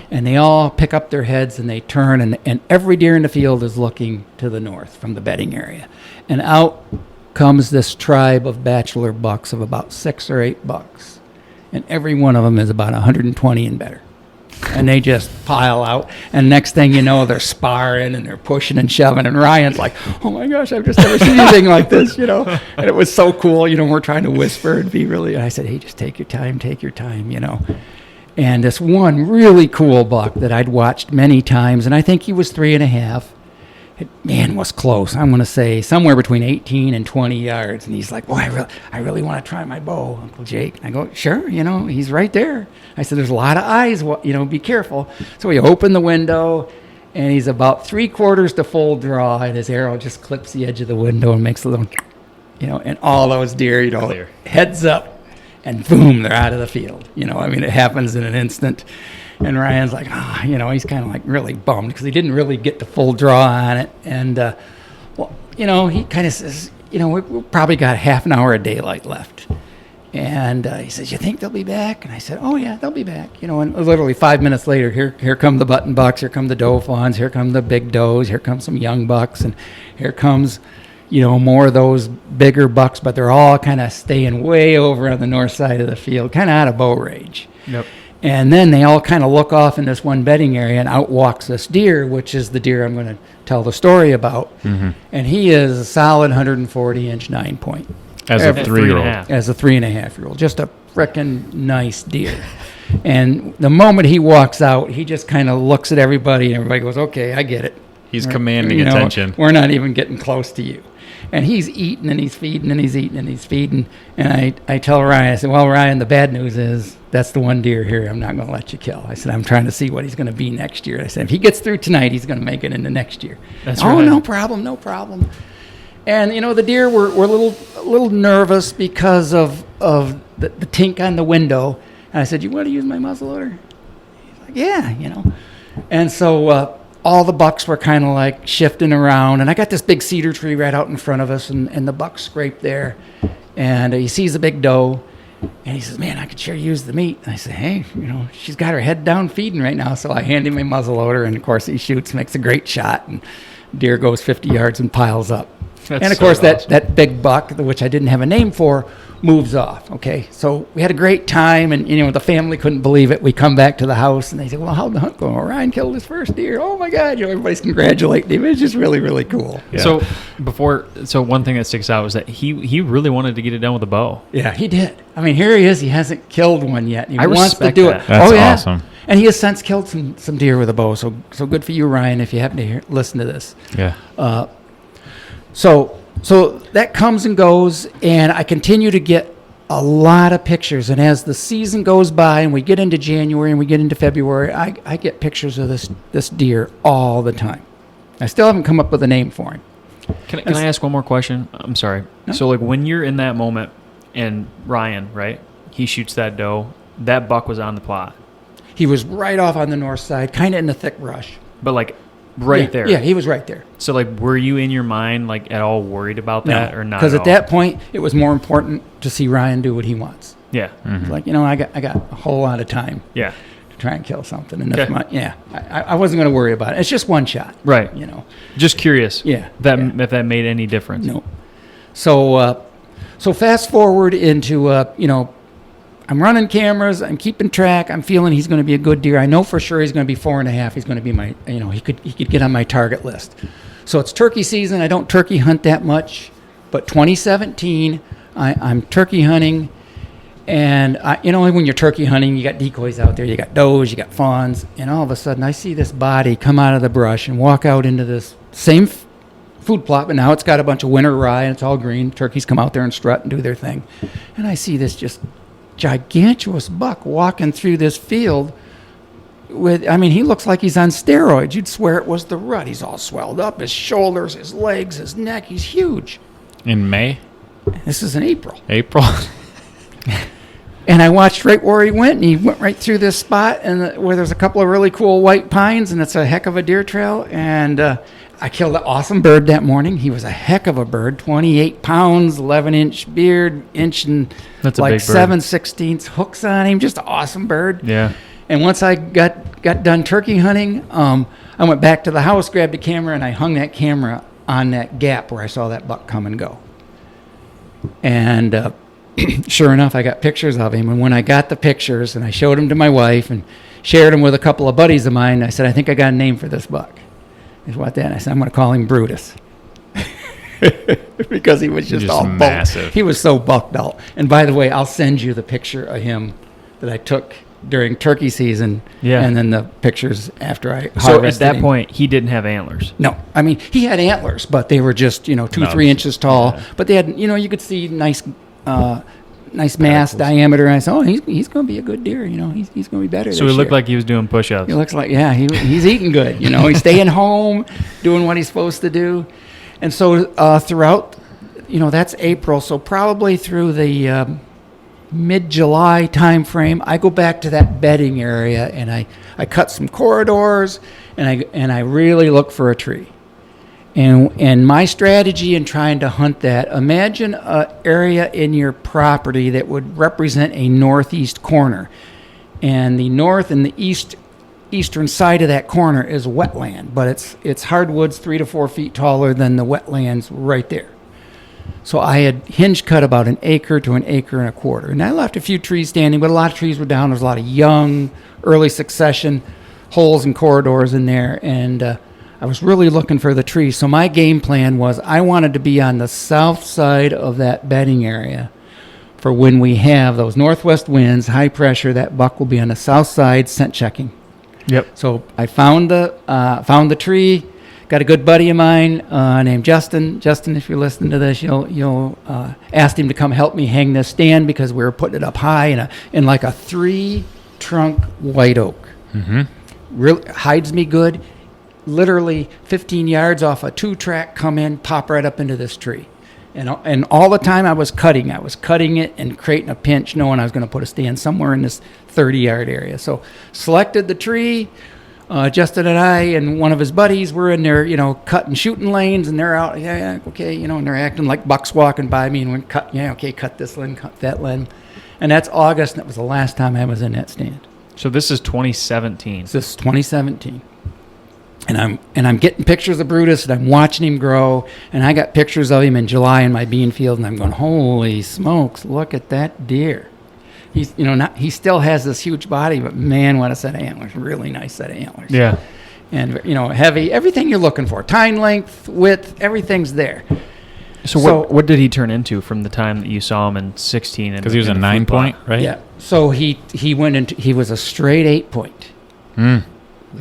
And they all pick up their heads and they turn, and every deer in the field is looking to the north from the bedding area. And out comes this tribe of bachelor bucks of about 6 or 8 bucks. And every one of them is about 120 and better. And they just pile out. And next thing you know, they're sparring and they're pushing and shoving. And Ryan's like, oh my gosh, I've just never seen anything like this, And it was so cool, we're trying to whisper and be really, and I said, hey, just take your time. And this one really cool buck that I'd watched many times, and I think he was 3.5. Man, was close. I'm going to say somewhere between 18 and 20 yards. And he's like, boy, I really want to try my bow, Uncle Jake. And I go, sure, he's right there. I said, there's a lot of eyes, be careful. So we open the window, and he's about 3/4 to full draw, and his arrow just clips the edge of the window and makes a little, and all those deer, Clear. heads up. And boom, they're out of the field. It happens in an instant. And Ryan's like, he's kind of like really bummed because he didn't really get the full draw on it. And, he kind of says, we've probably got half an hour of daylight left. And he says, you think they'll be back? And I said, oh, yeah, they'll be back. And literally 5 minutes later, here come the button bucks, here come the doe fawns, here come the big does, here come some young bucks, and here comes more of those bigger bucks, but they're all kind of staying way over on the north side of the field, kind of out of bow range. Yep. And then they all kind of look off in this one bedding area, and out walks this deer, which is the deer I'm going to tell the story about. Mm-hmm. And he is a solid 140-inch 9-point. As a 3-year-old. As a 3.5-year-old. Just a frickin' nice deer. And the moment he walks out, he just kind of looks at everybody, and everybody goes, okay, I get it. He's commanding attention. We're not even getting close to you. And he's eating and he's feeding and he's eating and he's feeding. And I tell Ryan, I said, well, Ryan, the bad news is that's the one deer here I'm not going to let you kill. I said, I'm trying to see what he's going to be next year. I said, if he gets through tonight, he's going to make it into next year. That's right. right. No problem. And, the deer were a little nervous because of the tink on the window. And I said, you want to use my muzzleloader? He's like, yeah, And so all the bucks were kind of like shifting around, and I got this big cedar tree right out in front of us, and the buck scraped there, and he sees a big doe, And he says, man, I could sure use the meat. And I said, hey, she's got her head down feeding right now. So I hand him my muzzle loader, and of course he shoots, makes a great shot, and deer goes 50 yards and piles up. That's and of so course awesome. that big buck, which I didn't have a name for, moves off. Okay, so we had a great time, and the family couldn't believe it. We come back to the house, and they say, well, how'd the hunt go? Well, Ryan killed his first deer. Oh my God, everybody's congratulating him. It's just really, really cool. Yeah. So one thing that sticks out was that he really wanted to get it done with a bow. Yeah, he did. I mean, here he is. He hasn't killed one yet. He I wants to respect do that. it. That's oh yeah, awesome. And he has since killed some deer with a bow. So good for you, Ryan. If you happen to listen to this. Yeah. So that comes and goes, and I continue to get a lot of pictures. And as the season goes by, and we get into January and we get into February, I get pictures of this deer all the time. I still haven't come up with a name for him. Can I ask one more question? I'm sorry. No. So like when you're in that moment, and Ryan, right? He shoots that doe. That buck was on the plot, He was right off on the north side, kind of in the thick brush. but like right there. Yeah, he was right there. So like, were you in your mind like at all worried about that or not? Because at all? that point, it was more important to see Ryan do what he wants. Yeah. It's like, I got a whole lot of time Yeah. to try and kill something. And Okay. I wasn't going to worry about it. It's just one shot. Right. Just curious. Yeah. If that made any difference. No. So fast forward into, I'm running cameras. I'm keeping track. I'm feeling he's going to be a good deer. I know for sure he's going to be 4.5. He's going to be my, he could get on my target list. So it's turkey season. I don't turkey hunt that much, but 2017, I'm turkey hunting. And when you're turkey hunting, you got decoys out there, you got does, you got fawns, and all of a sudden I see this body come out of the brush and walk out into this same food plot, but now it's got a bunch of winter rye and it's all green. Turkeys come out there and strut and do their thing. And I see this just gigantuous buck walking through this field he looks like he's on steroids. You'd swear it was the rut. He's all swelled up, his shoulders, his legs, his neck. He's huge. In May, This is in April. April. And I watched right where he went, and he went right through this spot where there's a couple of really cool white pines, and it's a heck of a deer trail. And I killed an awesome bird that morning. He was a heck of a bird, 28 pounds, 11-inch beard, inch and That's a like big bird. 7/16 hooks on him. Just an awesome bird. Yeah. And once I got done turkey hunting, I went back to the house, grabbed a camera, and I hung that camera on that gap where I saw that buck come and go. And sure enough, I got pictures of him. And when I got the pictures and I showed them to my wife and shared them with a couple of buddies of mine, I said, I think I got a name for this buck. They said, what then? I said, I'm going to call him Brutus. Because he was just all massive. bulked. He was so bucked out. And by the way, I'll send you the picture of him that I took during turkey season. Yeah. And then the pictures after I So at harvested that him. point, he didn't have antlers. No, he had antlers, but they were just 2-3 inches tall. But they had you could see nice mass diameter. And I said, oh, he's going to be a good deer. He's going to be better. So he looked like he was doing push-ups. He looks like he's eating good. He's staying home, doing what he's supposed to do. And so throughout, that's April. So probably through the mid-July time frame, I go back to that bedding area and I cut some corridors and I really look for a tree. And my strategy in trying to hunt that, imagine an area in your property that would represent a northeast corner. And the north and the eastern side of that corner is wetland, but it's hardwoods 3 to 4 feet taller than the wetlands right there. So I had hinge cut about 1 acre to 1 acre and a quarter. And I left a few trees standing, but a lot of trees were down. There was a lot of young, early succession holes and corridors in there. And I was really looking for the trees. So my game plan was I wanted to be on the south side of that bedding area for when we have those northwest winds, high pressure. That buck will be on the south side scent checking. Yep. So I found the tree. Got a good buddy of mine named Justin. Justin, if you're listening to this, you'll asked him to come help me hang this stand because we were putting it up high in like a 3-trunk white oak. Mm-hmm. Really hides me good. Literally 15 yards off a 2-track, come in, pop right up into this tree. And all the time I was cutting it and creating a pinch, knowing I was going to put a stand somewhere in this 30-yard area. So selected the tree. Justin and I and one of his buddies were in there, cutting shooting lanes, and they're out, okay, and they're acting like bucks walking by me, and we're cut this limb, cut that limb. And that's August, and that was the last time I was in that stand. So this is 2017. So this is 2017. And I'm getting pictures of Brutus, and I'm watching him grow. And I got pictures of him in July in my bean field, and I'm going, holy smokes, look at that deer. He's, he still has this huge body, but man, what a set of antlers. Really nice set of antlers. Yeah. And, heavy, everything you're looking for. Tine length, width, everything's there. So what did he turn into from the time that you saw him in 16? Because he was a 9-point, right? Yeah. So he was a straight 8-point the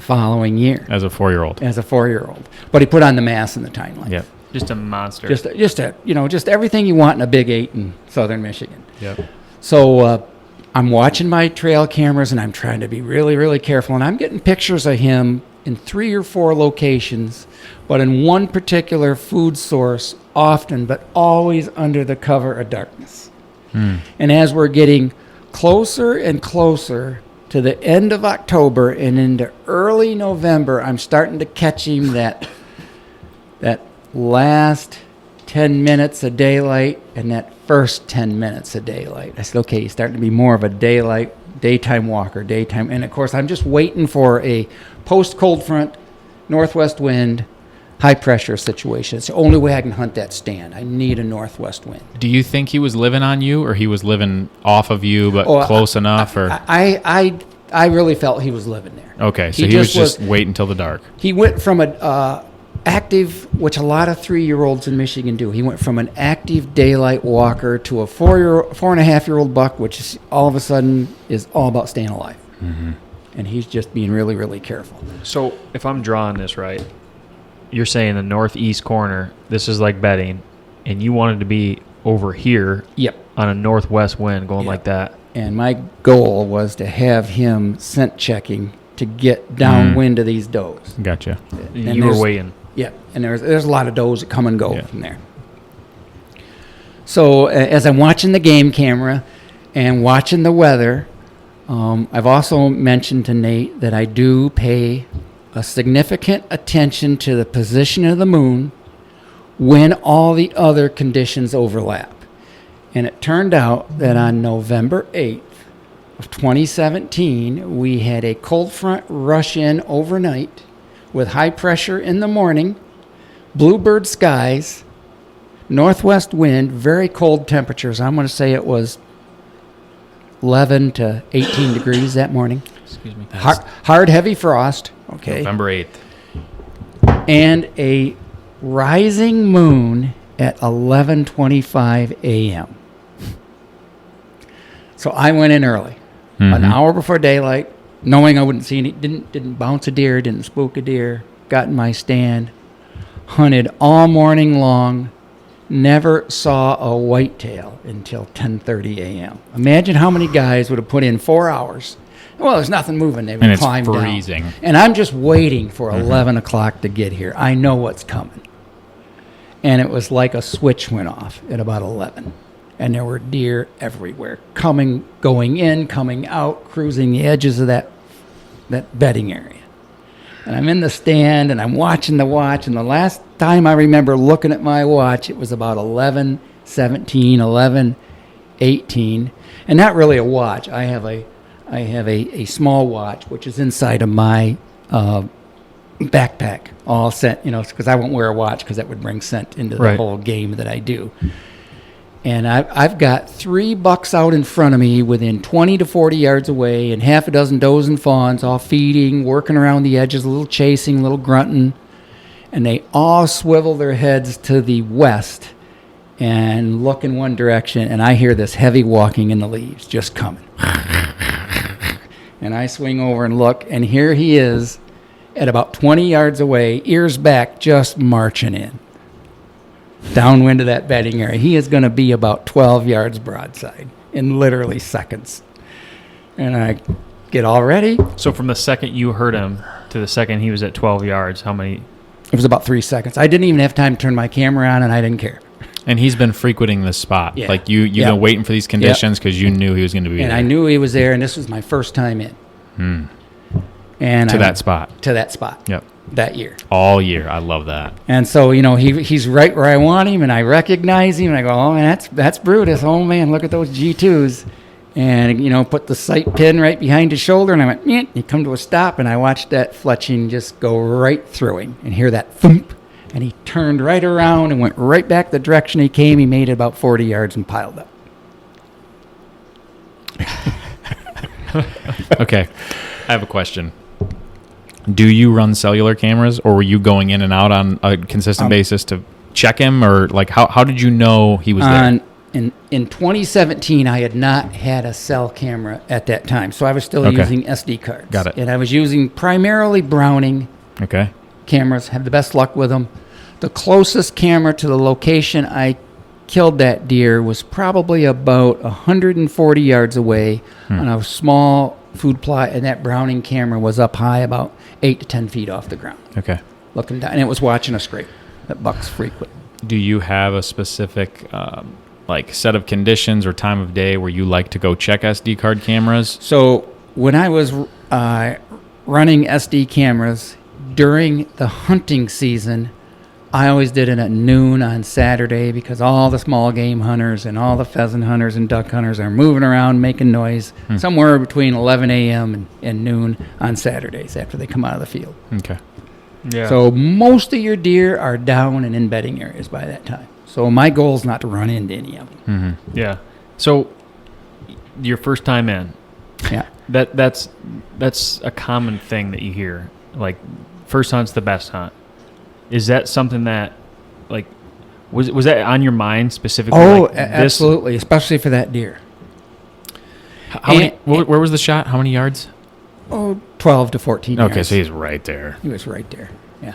following year. As a 4-year-old. As a 4-year-old. But he put on the mass and the tine length. Yep. Just a monster. Just everything you want in a big 8 in southern Michigan. Yep. So I'm watching my trail cameras, and I'm trying to be really, really careful. And I'm getting pictures of him in 3 or 4 locations, but in one particular food source often, but always under the cover of darkness. And as we're getting closer and closer to the end of October and into early November, I'm starting to catch him that last 10 minutes of daylight and that first 10 minutes of daylight. I said, okay, he's starting to be more of a daytime walker, and of course I'm just waiting for a post-cold front, northwest wind, high pressure situation. It's the only way I can hunt that stand. I need a northwest wind. Do you think he was living on you, or he was living off of you, but close enough? Or I really felt he was living there. Okay, so he was just waiting until the dark. He went from a active, which a lot of 3-year-olds in Michigan do. He went from an active daylight walker to a 4.5-year-old buck, which is, all of a sudden is all about staying alive. Mm-hmm. And he's just being really, really careful. So if I'm drawing this right, you're saying the northeast corner, this is like bedding, and you wanted to be over here. Yep. On a northwest wind going like that. And my goal was to have him scent checking to get downwind of these does. Gotcha. And you were waiting. Yeah, and there's a lot of does that come and go from there. So as I'm watching the game camera and watching the weather, I've also mentioned to Nate that I do pay a significant attention to the position of the moon when all the other conditions overlap. And it turned out that on November 8th of 2017, we had a cold front rush in overnight with high pressure in the morning, bluebird skies, northwest wind, very cold temperatures. I'm going to say it was 11 to 18 degrees that morning. Excuse me. Hard, heavy frost. Okay. November 8th. And a rising moon at 11:25 a.m. So I went in early, an hour before daylight, knowing I wouldn't see any. Didn't bounce a deer, didn't spook a deer. Got in my stand, hunted all morning long. Never saw a whitetail until 10:30 a.m. Imagine how many guys would have put in 4 hours. Well, there's nothing moving. They would climb down. And it's freezing. And I'm just waiting for 11 o'clock to get here. I know what's coming. And it was like a switch went off at about 11. And there were deer everywhere, going in, coming out, cruising the edges of that bedding area. And I'm in the stand, and I'm watching the watch, and the last time I remember looking at my watch, it was about 11:17, 11:18, and not really a watch. I have a small watch, which is inside of my backpack, all scent, because I won't wear a watch because that would bring scent into the whole game that I do. And I've got 3 bucks out in front of me within 20 to 40 yards away, and half a dozen does and fawns all feeding, working around the edges, a little chasing, a little grunting. And they all swivel their heads to the west and look in one direction, and I hear this heavy walking in the leaves just coming. And I swing over and look, and here he is at about 20 yards away, ears back, just marching in. Downwind of that bedding area. He is going to be about 12 yards broadside in literally seconds. And I get all ready. So from the second you heard him to the second he was at 12 yards, how many? It was about 3 seconds. I didn't even have time to turn my camera on, and I didn't care. And he's been frequenting this spot. Yeah. Like you've been waiting for these conditions because you knew he was going to be there. And I knew he was there, and this was my first time in. And to that spot. To that spot. Yep. That year. All year. I love that. And so, he's right where I want him, and I recognize him, and I go, oh, man, that's Brutus. Oh, man, look at those G2s. and, put the sight pin right behind his shoulder, and I went, "Meh." He come to a stop, and I watched that fletching just go right through him, and hear that thump, and he turned right around and went right back the direction he came. He made it about 40 yards and piled up. Okay, I have a question. Do you run cellular cameras, or were you going in and out on a consistent basis to check him, or like how did you know he was there? In 2017, I had not had a cell camera at that time, so I was still Okay. using SD cards. Got it. And I was using primarily Browning Okay. cameras, had the best luck with them. The closest camera to the location I killed that deer was probably about 140 yards away on a small food plot, and that Browning camera was up high about 8 to 10 feet off the ground, Okay. looking down, and it was watching a scrape that bucks frequent. Do you have a specific like set of conditions or time of day where you like to go check SD card cameras? So when I was running SD cameras during the hunting season, I always did it at noon on Saturday because all the small game hunters and all the pheasant hunters and duck hunters are moving around making noise somewhere between 11 a.m. and noon on Saturdays after they come out of the field. Okay. Yeah. So most of your deer are down and in bedding areas by that time. So my goal is not to run into any of them. Yeah. So your first time in, Yeah. that's a common thing that you hear. Like, first hunt's the best hunt. Is that something that, like, was that on your mind specifically? Oh, like absolutely, especially for that deer. How many, where was the shot? How many yards? 12 to 14 yards. Okay, so he's right there He was right there, yeah.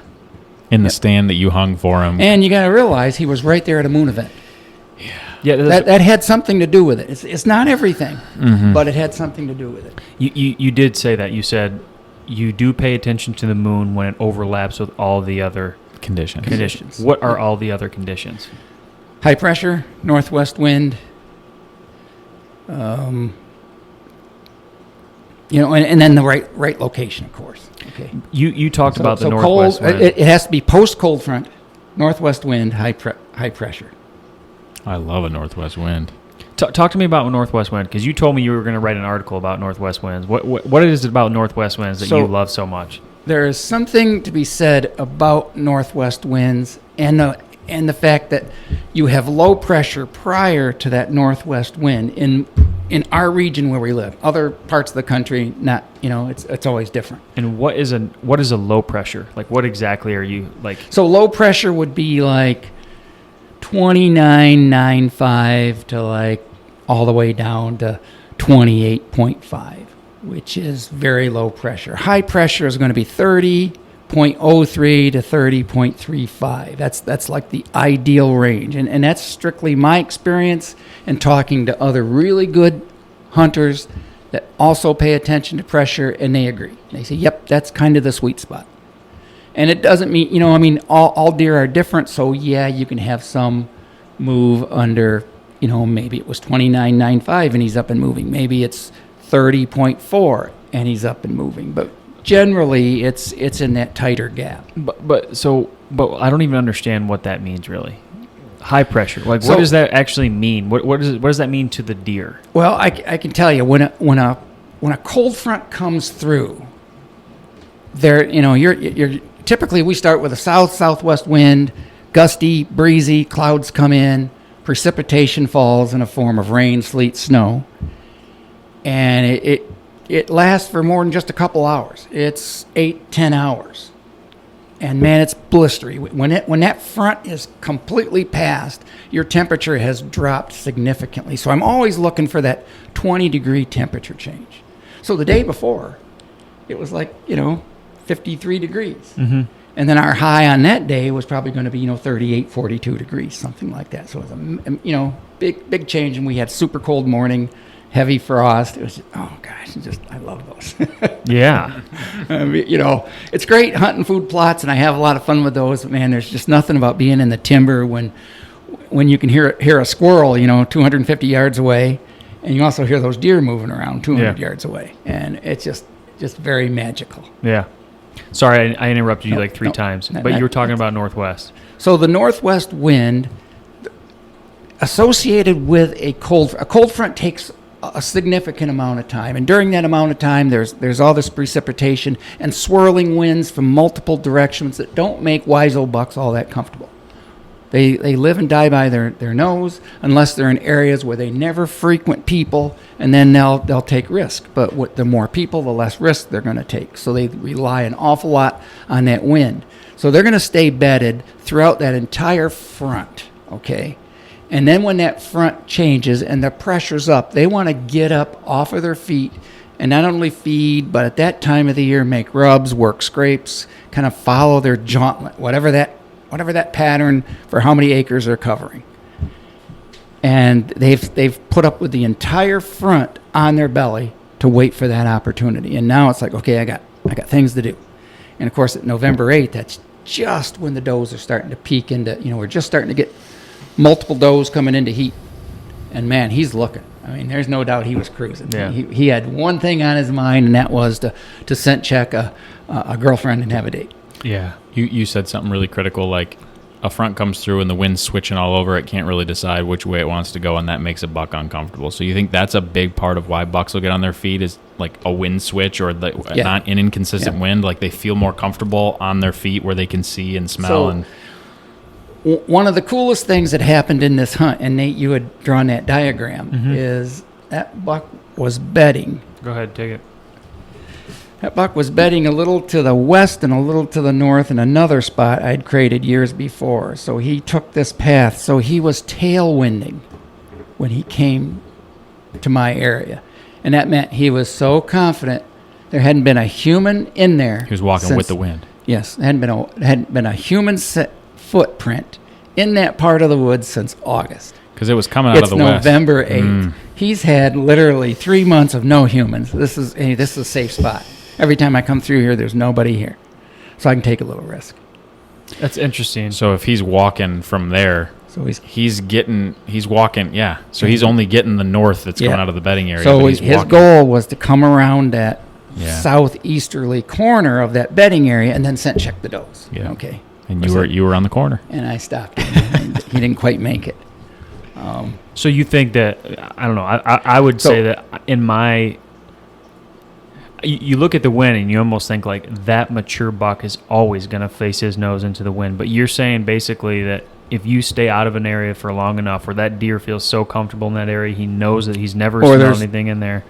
in the stand that you hung for him. And you got to realize he was right there at a moon event. Yeah. That had something to do with it. It's not everything, but it had something to do with it. You did say that. You said you do pay attention to the moon when it overlaps with all the other Conditions. What are all the other conditions? High pressure, northwest wind, and then the right location, of course. Okay. You talked about the so northwest cold, wind. it has to be post cold front, northwest wind, high pressure. I love a northwest wind. Talk to me about northwest wind, because you told me you were going to write an article about northwest winds. What is it about northwest winds that you love so much? There is something to be said about northwest winds and the fact that you have low pressure prior to that northwest wind in our region where we live. Other parts of the country, not, it's always different. And what is a low pressure? Like, what exactly are you like? So low pressure would be like 29.95 to like all the way down to 28.5, which is very low pressure. High pressure is going to be 30.03 to 30.35. That's like the ideal range. And that's strictly my experience and talking to other really good hunters that also pay attention to pressure, and they agree. They say, yep, that's kind of the sweet spot. And it doesn't mean, all deer are different, so yeah, you can have some move under, maybe it was 29.95 and he's up and moving. Maybe it's 30.4 and he's up and moving. But generally, it's in that tighter gap. But I don't even understand what that means really. High pressure. Like, So- what does that actually mean? What does that mean to the deer? Well, I can tell you when a cold front comes through, you're typically we start with a southwest wind, gusty, breezy, clouds come in, precipitation falls in a form of rain, sleet, snow, and it lasts for more than just a couple hours. It's 8-10 hours, and man, it's blistery. When that front is completely past, your temperature has dropped significantly. So I'm always looking for that 20-degree temperature change. So the day before, it was like 53 degrees. Mm-hmm. And then our high on that day was probably going to be, 38, 42 degrees, something like that. So it was a, big change. And we had super cold morning, heavy frost. It was, oh gosh, I love those. Yeah. It's great hunting food plots, and I have a lot of fun with those. But man, there's just nothing about being in the timber when you can hear a squirrel, 250 yards away, and you also hear those deer moving around 200 yards away. And it's just very magical. Yeah. Sorry, I interrupted you No, like three no, times, not- but you were not- talking about northwest. So the northwest wind associated with a cold front takes a significant amount of time. And during that amount of time, there's all this precipitation and swirling winds from multiple directions that don't make wise old bucks all that comfortable. They live and die by their nose unless they're in areas where they never frequent people, and then they'll take risk. But with the more people, the less risk they're going to take. So they rely an awful lot on that wind. So they're going to stay bedded throughout that entire front, okay? And then when that front changes and the pressure's up, they want to get up off of their feet and not only feed, but at that time of the year make rubs, work scrapes, kind of follow their jauntlet, whatever that pattern for how many acres they're covering. And they've put up with the entire front on their belly to wait for that opportunity. And now it's like, okay, I got things to do. And of course, at November 8th, that's just when the does are starting to peak into, we're just starting to get multiple does coming into heat. And man, he's looking. I mean, there's no doubt he was cruising. Yeah. He had one thing on his mind, and that was to scent check a girlfriend and have a date. Yeah. You said something really critical, like a front comes through and the wind's switching all over. It can't really decide which way it wants to go, and that makes a buck uncomfortable. So you think that's a big part of why bucks will get on their feet is like a wind switch or not an inconsistent wind? Like they feel more comfortable on their feet where they can see and smell. And one of the coolest things that happened in this hunt, and Nate, you had drawn that diagram, is that buck was bedding. Go ahead, take it. That buck was bedding a little to the west and a little to the north in another spot I'd created years before. So he took this path. So he was tailwinding when he came to my area. And that meant he was so confident there hadn't been a human in there. He was walking with the wind. Yes, there hadn't been a human footprint in that part of the woods since August. Because it was coming out of the west. It's November 8th. He's had literally 3 months of no humans. This is a safe spot. Every time I come through here, there's nobody here. So I can take a little risk. That's interesting. So if he's walking from there, so he's walking, yeah. So he's only getting the north that's coming out of the bedding area. So his goal was to come around that southeasterly corner of that bedding area and then scent check the does. Yeah. Okay. And you were on the corner. And I stopped him. He didn't quite make it. So you think that, I don't know, I would say that in my... You look at the wind and you almost think like that mature buck is always going to face his nose into the wind. But you're saying basically that if you stay out of an area for long enough where that deer feels so comfortable in that area, he knows that he's never smelled anything in there,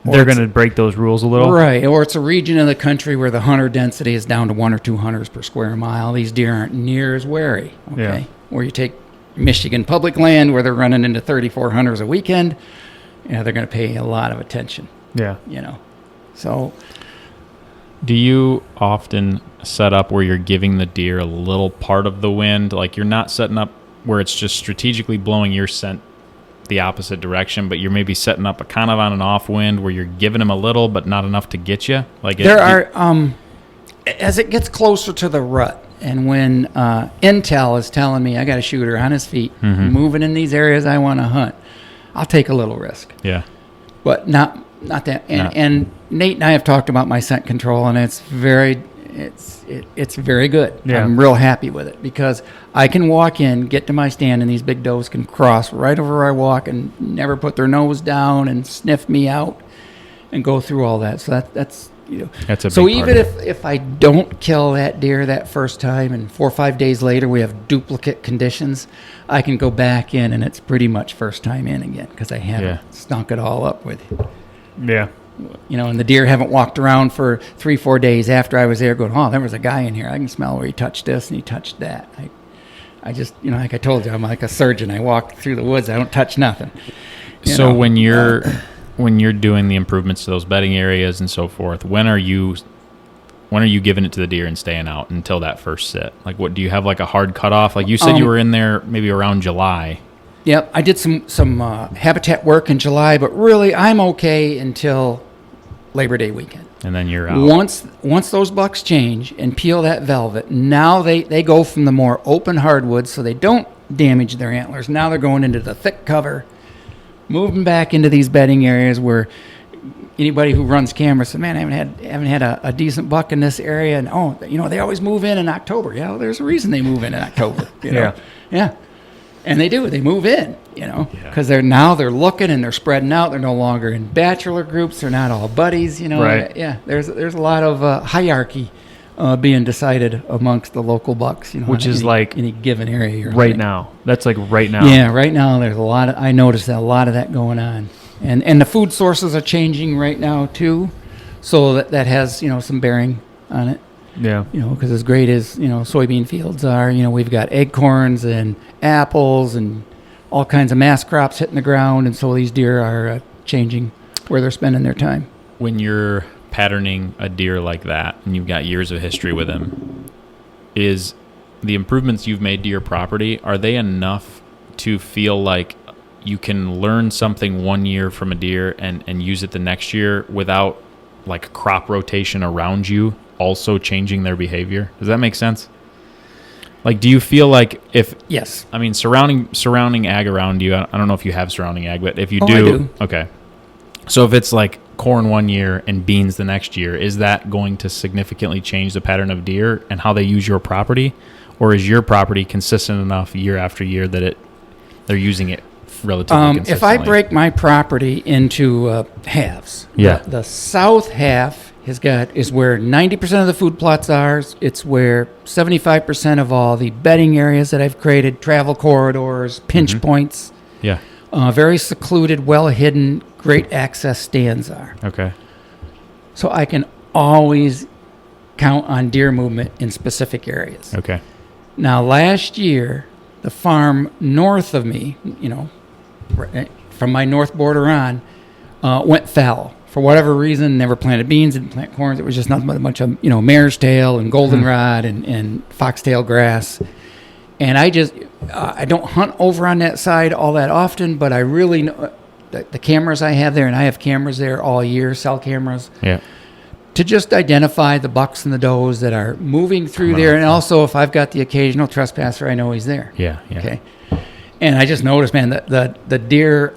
they're going to break those rules a little? Right. Or it's a region of the country where the hunter density is down to 1 or 2 hunters per square mile. These deer aren't near as wary. Okay. Yeah. Or you take Michigan public land where they're running into 34 hunters a weekend, they're going to pay a lot of attention. Yeah. So, do you often set up where you're giving the deer a little part of the wind? Like you're not setting up where it's just strategically blowing your scent the opposite direction, but you're maybe setting up a kind of on and off wind where you're giving him a little, but not enough to get you? Like as it gets closer to the rut, and when intel is telling me I got a shooter on his feet, moving in these areas I want to hunt, I'll take a little risk. Yeah. But not that. And Nate and I have talked about my scent control, and it's very good. Yeah. I'm real happy with it because I can walk in, get to my stand, and these big does can cross right over where I walk and never put their nose down and sniff me out and go through all that. So that's That's a big so part even of it. if I don't kill that deer that first time and 4 or 5 days later we have duplicate conditions, I can go back in and it's pretty much first time in again because I haven't stunk it all up with it. Yeah. And the deer haven't walked around for 3-4 days after I was there going, oh, there was a guy in here. I can smell where he touched this and he touched that. I just, like I told you, I'm like a surgeon. I walk through the woods. I don't touch nothing. So when you're doing the improvements to those bedding areas and so forth, when are you giving it to the deer and staying out until that first sit? Like, what do you have like a hard cutoff? Like you said, you were in there maybe around July. Yep, I did some habitat work in July, but really I'm okay until Labor Day weekend. And then you're out. Once those bucks change and peel that velvet, now they go from the more open hardwoods so they don't damage their antlers. Now they're going into the thick cover, moving back into these bedding areas where anybody who runs cameras said, man, I haven't had a decent buck in this area. And, they always move in October. Yeah, well, there's a reason they move in October. Yeah. And they do. They move in, Yeah. because they're looking and they're spreading out. They're no longer in bachelor groups. They're not all buddies, Right. Yeah, there's a lot of hierarchy being decided amongst the local bucks, Which in is like any given area you're right in. now. That's like right now. Yeah, right now there's I noticed a lot of that going on. And the food sources are changing right now too. So that has, some bearing on it. Yeah. Because as great as, soybean fields are, we've got acorns and apples and all kinds of mass crops hitting the ground. And so these deer are changing where they're spending their time. When you're patterning a deer like that and you've got years of history with him, is the improvements you've made to your property, are they enough to feel like you can learn something one year from a deer and use it the next year without like crop rotation around you also changing their behavior? Does that make sense? Like, do you feel like Yes. I mean, surrounding ag around you, I don't know if you have surrounding ag, but if you I do, do. okay. So if it's like corn one year and beans the next year, is that going to significantly change the pattern of deer and how they use your property? Or is your property consistent enough year after year that they're using it relatively consistently? If I break my property into halves, Yeah. the south half is where 90% of the food plots are. It's where 75% of all the bedding areas that I've created, travel corridors, pinch points, Yeah. very secluded, well hidden, great access stands are. Okay. So I can always count on deer movement in specific areas. Okay. Now, last year, the farm north of me, from my north border on, went fallow. For whatever reason, never planted beans, didn't plant corn. It was just nothing but a bunch of, mare's tail and goldenrod and foxtail grass. And I don't hunt over on that side all that often, but I really know the cameras I have there, and I have cameras there all year, cell cameras, Yeah. to just identify the bucks and the does that are moving through there. And also if I've got the occasional trespasser, I know he's there. Yeah. Yeah. Okay. And I just noticed, man, the deer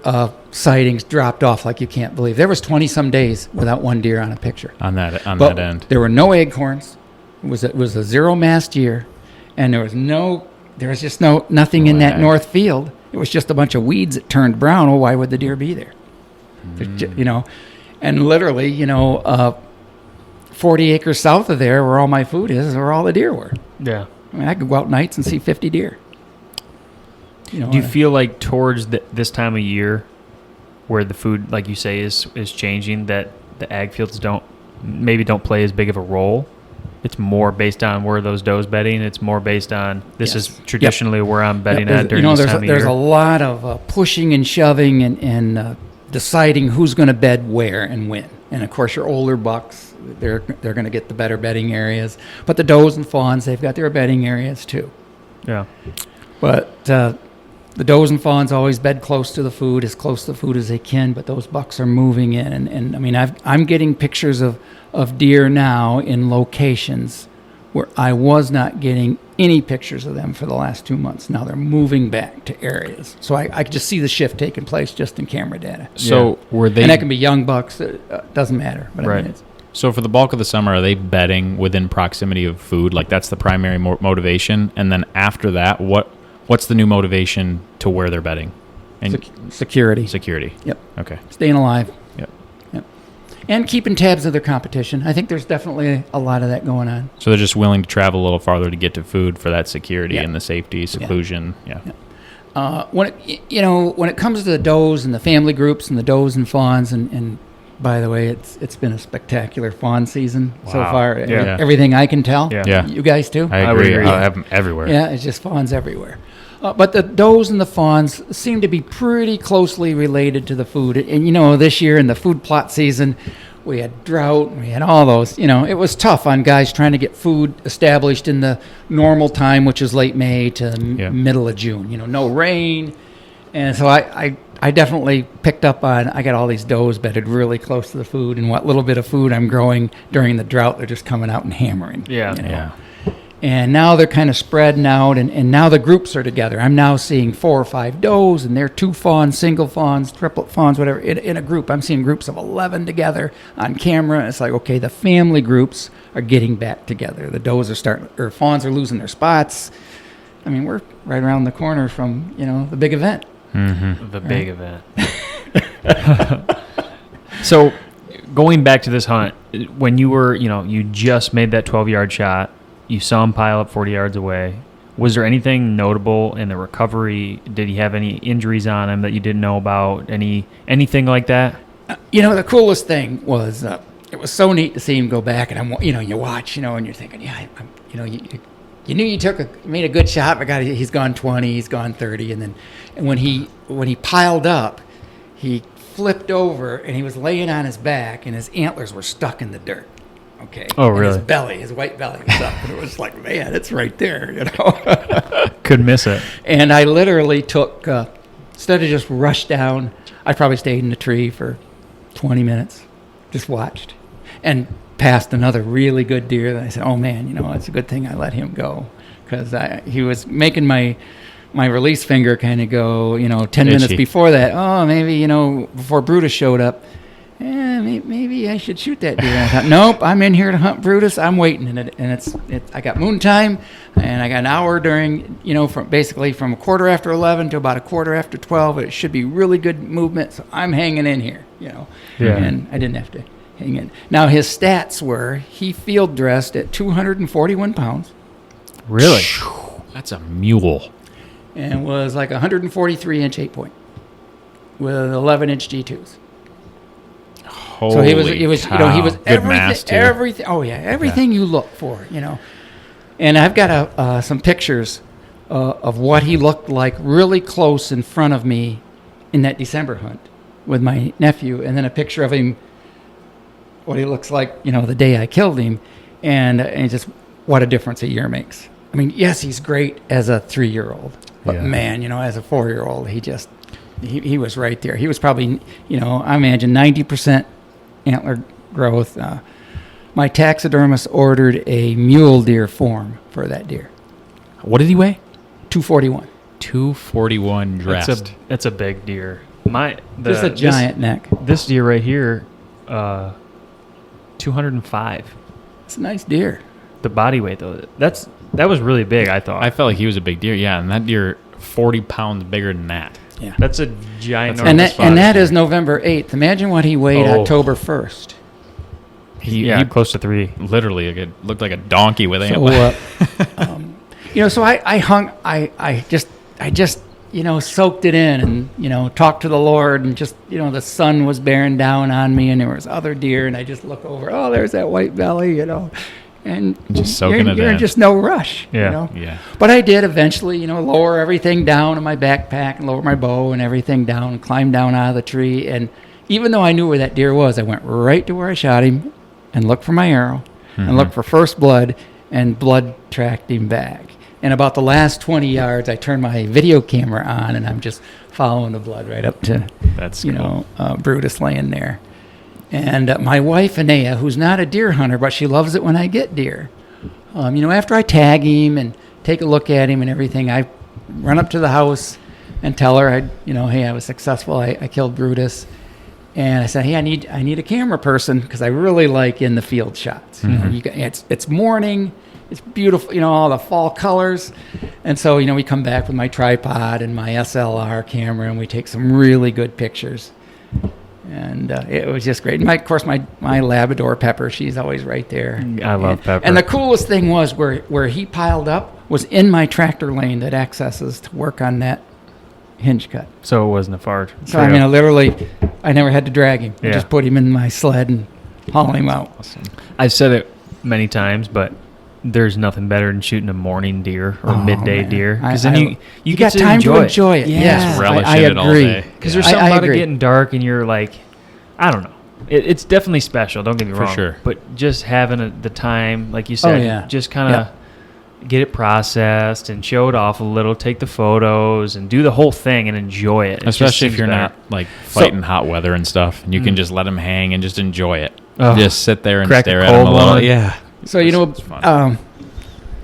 sightings dropped off like you can't believe. There was 20-some days without one deer on a picture. On that end. There were no acorns. It was a zero-mast year, and there was just nothing in that north field. It was just a bunch of weeds that turned brown. Oh, why would the deer be there? And literally, 40 acres south of there, where all my food is where all the deer were. Yeah. I mean, I could go out nights and see 50 deer. Do you feel like towards this time of year where the food, like you say, is changing, that the ag fields don't play as big of a role? It's more based on where those does bedding. It's more based on this is traditionally where I'm bedding at during this time of year. There's a lot of pushing and shoving and deciding who's going to bed where and when. And of course, your older bucks, they're going to get the better bedding areas. But the does and fawns, they've got their bedding areas too. Yeah. But the does and fawns always bed close to the food as they can. But those bucks are moving in, and I mean, I'm getting pictures of deer now in locations where I was not getting any pictures of them for the last 2 months. Now they're moving back to areas. So I could just see the shift taking place just in camera data. So were they? And that can be young bucks. Doesn't matter. But Right. I mean, So for the bulk of the summer, are they bedding within proximity of food? Like that's the primary motivation, and then after that, what's the new motivation to where they're bedding? And security. security. Yep. Okay. Staying alive. Yep. And keeping tabs of their competition. I think there's definitely a lot of that going on. So they're just willing to travel a little farther to get to food for that security Yeah. and the safety, seclusion. Yeah. When it comes to the does and the family groups and the does and fawns, and by the way, it's been a spectacular fawn season so Wow. far. Yeah. Everything I can tell. Yeah. Yeah. You guys too? I would agree. agree. I have them everywhere. Yeah, it's just fawns everywhere. But the does and the fawns seem to be pretty closely related to the food. And, this year in the food plot season, we had drought, we had all those. It was tough on guys trying to get food established in the normal time, which is late May to middle of June. No rain. And so I definitely picked up on, I got all these does bedded really close to the food, and what little bit of food I'm growing during the drought, they're just coming out and hammering. Yeah. Yeah. And now they're kind of spreading out, and now the groups are together. I'm now seeing 4 or 5 does, and they're 2 fawns, single fawns, triplet fawns, whatever, in a group. I'm seeing groups of 11 together on camera. It's like, okay, the family groups are getting back together. The does are fawns are losing their spots. I mean, we're right around the corner from, the big event. The big event. So, going back to this hunt, when you were, you just made that 12-yard shot, you saw him pile up 40 yards away. Was there anything notable in the recovery? Did he have any injuries on him that you didn't know about? Anything like that? The coolest thing was it was so neat to see him go back, and you watch, and you're thinking, you knew you made a good shot, but he's gone 20, he's gone 30, and when he piled up, he flipped over and he was laying on his back, and his antlers were stuck in the dirt. Okay. Oh, and really? His white belly was up, and it was like, man, it's right there, Couldn't miss it. And I literally took, instead of just rushed down, I probably stayed in the tree for 20 minutes, just watched, and passed another really good deer that I said, oh man, it's a good thing I let him go, because he was making my release finger kind of go, 10 minutes before that. Oh, maybe, before Brutus showed up, maybe I should shoot that deer. And I thought, nope, I'm in here to hunt Brutus. I'm waiting, and I got moon time, and I got an hour during, from 11:15 to about 12:15. It should be really good movement, so I'm hanging in here, Yeah. And I didn't have to hang in. Now his stats were he field dressed at 241 pounds. Really? That's a mule. And was like 143-inch 8-point with 11-inch G2s. Holy So he was cow. he was Good mass, too. everything. Oh yeah, everything you look for, And I've got some pictures of what he looked like really close in front of me in that December hunt with my nephew, and then a picture of him, what he looks like, the day I killed him, and just what a difference a year makes. I mean, yes, he's great as a 3-year-old, but man, as a 4-year-old, he was right there. He was probably, I imagine 90% antler growth. My taxidermist ordered a mule deer form for that deer. What did he weigh? 241. 241 dressed. That's a big deer. Just a giant neck. This deer right here, 205. It's a nice deer. The body weight though, that was really big. I thought. I felt like he was a big deer. Yeah, and that deer 40 pounds bigger than that. Yeah. That's a giant. And that is November 8th. Imagine what he weighed October 1st. He close to 3. Literally, it looked like a donkey with antlers. So, so I hung. I just soaked it in, and talked to the Lord, and just the sun was bearing down on me, and there was other deer, and I just look over. Oh, there's that white belly, and just soaking it you're in. in just no rush. Yeah. But I did eventually, lower everything down in my backpack and lower my bow and everything down, and climb down out of the tree. And even though I knew where that deer was, I went right to where I shot him and looked for my arrow and looked for first blood, and blood tracked him back. And about the last 20 yards, I turned my video camera on, and I'm just following the blood right up to, cool. Brutus laying there. And my wife, Anea, who's not a deer hunter, but she loves it when I get deer. After I tag him and take a look at him and everything, I run up to the house and tell her, hey, I was successful. I killed Brutus. And I said, hey, I need a camera person, because I really like in the field shots. It's morning. It's beautiful, all the fall colors. And so, we come back with my tripod and my SLR camera, and we take some really good pictures. And it was just great. And of course, my Labrador Pepper, she's always right there. I love Pepper. And the coolest thing was where he piled up was in my tractor lane that accesses to work on that hinge cut. So it wasn't a far trail. So, I never had to drag him. I just put him in my sled and haul him out. Awesome. I've said it many times, but there's nothing better than shooting a morning deer or midday deer, because then you get got to time enjoy to enjoy it. Just relish I it all agree. day. Because there's something about it getting dark, and you're like, I don't know. It's definitely special. Don't get me wrong. For sure. But just having the time, like you said, just kind of get it processed and show it off a little, take the photos, and do the whole thing and enjoy it. Especially if you're not like fighting hot weather and stuff, and you can just let them hang and just enjoy it. Just sit there and stare at them a little. Yeah. So, it's fun.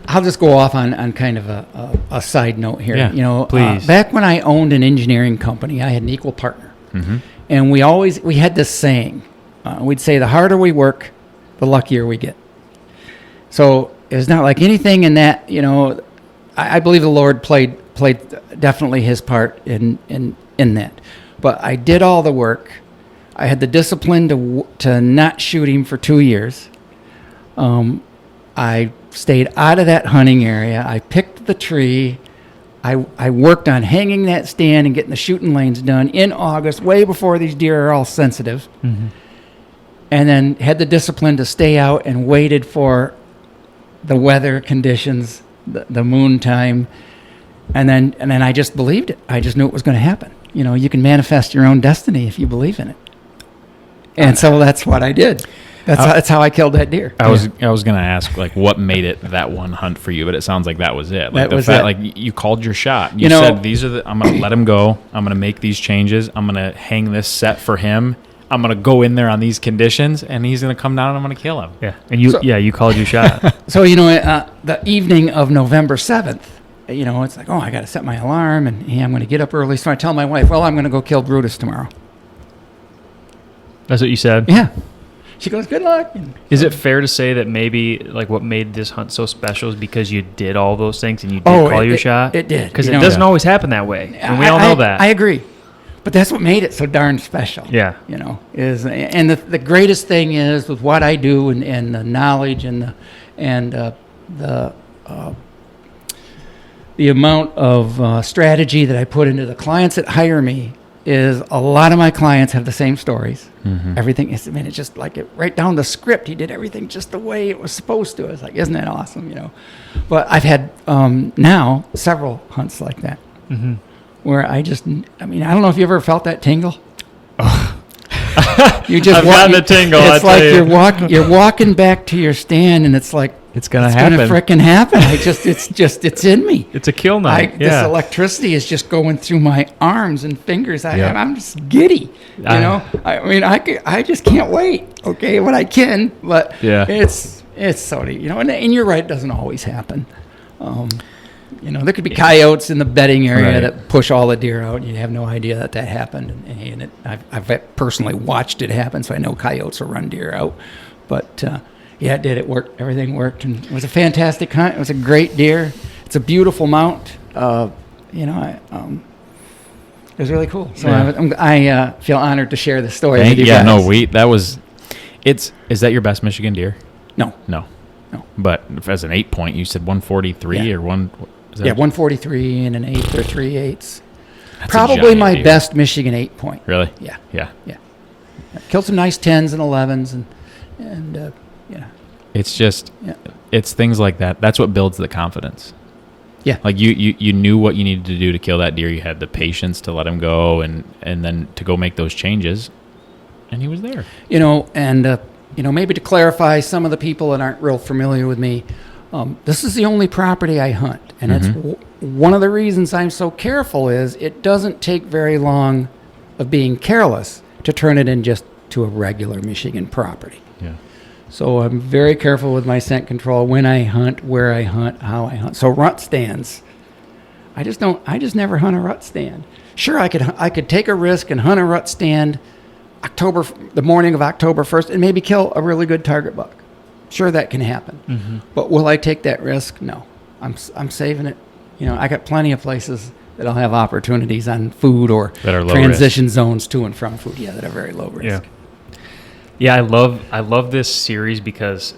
I'll just go off on kind of a side note here. Yeah, please. Back when I owned an engineering company, I had an equal partner. Mm-hmm. And we had this saying. We'd say the harder we work, the luckier we get. So it's not like anything in that, I believe the Lord played definitely His part in that. But I did all the work. I had the discipline to not shoot him for 2 years. I stayed out of that hunting area. I picked the tree. I worked on hanging that stand and getting the shooting lanes done in August, way before these deer are all sensitive. Mm-hmm. And then had the discipline to stay out and waited for the weather conditions, the moon time. And then I just believed it. I just knew it was going to happen. You know, you can manifest your own destiny if you believe in it. And so that's what I did. That's how I killed that deer. I was going to ask, like, what made it that one hunt for you, but it sounds like that was it. Like, that was it. Like, you called your shot. You said, I'm going to let him go. I'm going to make these changes. I'm going to hang this set for him. I'm going to go in there on these conditions, and he's going to come down, and I'm going to kill him. Yeah, and you called your shot. So, the evening of November 7th, it's like, I got to set my alarm, and I'm going to get up early. So I tell my wife, I'm going to go kill Brutus tomorrow. That's what you said? Yeah. She goes, good luck. Is it fair to say that maybe like what made this hunt so special is because you did all those things and you did call your shot? It did. Because it doesn't always happen that way, and we all know that. I agree. But that's what made it so darn special. Yeah. And the greatest thing is with what I do and the knowledge and the amount of strategy that I put into the clients that hire me is a lot of my clients have the same stories. Mm-hmm. Everything is, it's just like it right down the script. He did everything just the way it was supposed to. It's like, isn't that awesome? But I've had now several hunts like that. Mm-hmm. Where I don't know if you ever felt that tingle. Oh. You just I've gotten the tingle. It's like you're walking back to your stand, and it's like it's gonna happen. It's gonna frickin' happen. It's in me. It's a kill night. This electricity is just going through my arms and fingers. I'm just giddy. I just can't wait. Okay, when I can, but it's so neat. And you're right. It doesn't always happen. There could be coyotes in the bedding area that push all the deer out, and you have no idea that happened. And I've personally watched it happen, so I know coyotes will run deer out. But, it did. It worked. Everything worked. And it was a fantastic hunt. It was a great deer. It's a beautiful mount. It was really cool. So I feel honored to share this story with you guys. Is that your best Michigan deer? No. But as an 8-point, you said 143 or 1... 143 and an 8 or 3/8. Probably my best Michigan 8-point. Really? Yeah. Killed some nice 10s and 11s and It's just, it's things like that. That's what builds the confidence. Yeah. Like you knew what you needed to do to kill that deer. You had the patience to let him go and then to go make those changes. And he was there. Maybe to clarify, some of the people that aren't real familiar with me, this is the only property I hunt. And it's one of the reasons I'm so careful is it doesn't take very long of being careless to turn it in just to a regular Michigan property. Yeah. So I'm very careful with my scent control, when I hunt, where I hunt, how I hunt. So rut stands, I just never hunt a rut stand. Sure, I could take a risk and hunt a rut stand the morning of October 1st and maybe kill a really good target buck. Sure, that can happen. Mm-hmm. But will I take that risk? No. I'm saving it. I got plenty of places that I'll have opportunities on food or transition zones to and from food. Yeah, that are very low risk. Yeah, I love this series because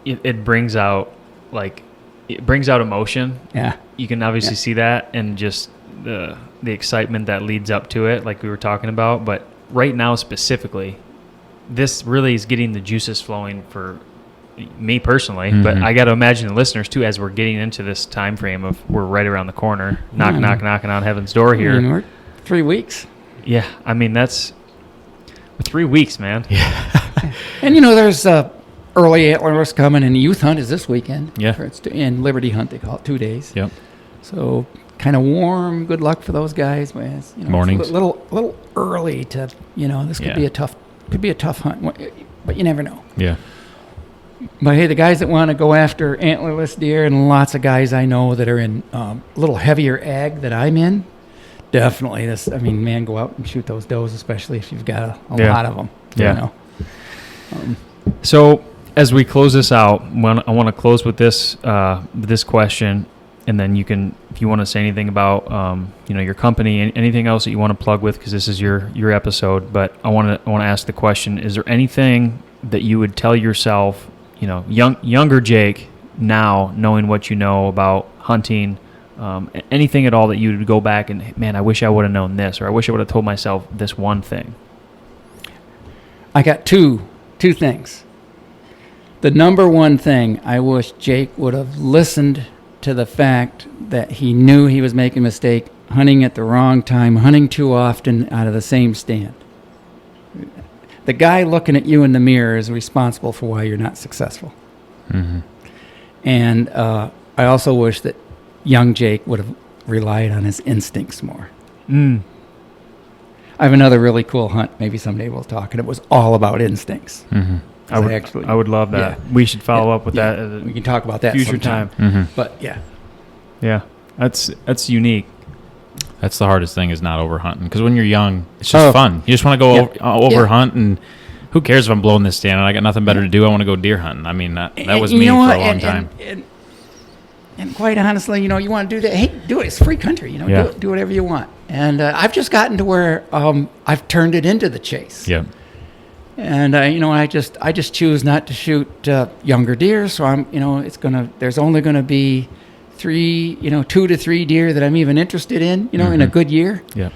it brings out emotion. Yeah. You can obviously see that and just the excitement that leads up to it, like we were talking about. But right now specifically, this really is getting the juices flowing for me personally, but I got to imagine the listeners too, as we're getting into this time frame of we're right around the corner, knocking on heaven's door here. We're 3 weeks. Yeah, that's 3 weeks, man. Yeah. And there's early antlerless coming, and youth hunt is this weekend. Yeah. And Liberty Hunt, they call it 2 days. Yep. So kind of warm. Good luck for those guys. Mornings. It's a little early to this could be a tough hunt, but you never know. Yeah. But hey, the guys that want to go after antlerless deer, and lots of guys I know that are in a little heavier ag that I'm in, definitely go out and shoot those does, especially if you've got a lot of them. Yeah. So as we close this out, I want to close with this question. and then you can, if you want to say anything about, your company, anything else that you want to plug with, because this is your episode. But I want to ask the question: is there anything that you would tell yourself, younger Jake, now knowing what you know about hunting, anything at all that you would go back and, man, I wish I would have known this, or I wish I would have told myself this one thing? I got two things. The number one thing, I wish Jake would have listened to the fact that he knew he was making a mistake, hunting at the wrong time, hunting too often out of the same stand. The guy looking at you in the mirror is responsible for why you're not successful. Mm-hmm. And I also wish that young Jake would have relied on his instincts more. I have another really cool hunt. Maybe someday we'll talk. And it was all about instincts. Mm-hmm. I would love that. Yeah. We should follow up with that at a we can talk about that future sometime. time. Mm-hmm. But yeah. Yeah, that's unique. That's the hardest thing, is not over hunting. Because when you're young, it's just fun. You just want to go over hunt, and who cares if I'm blowing this stand and I got nothing better to do? I want to go deer hunting. I mean, that was me for a long time. And quite honestly, you want to do that. Hey, do it. It's free country. Do whatever you want. And I've just gotten to where I've turned it into the chase. Yeah. And I just choose not to shoot younger deer. So there's only gonna be 2 to 3 deer that I'm even interested in. In a good year. Yeah.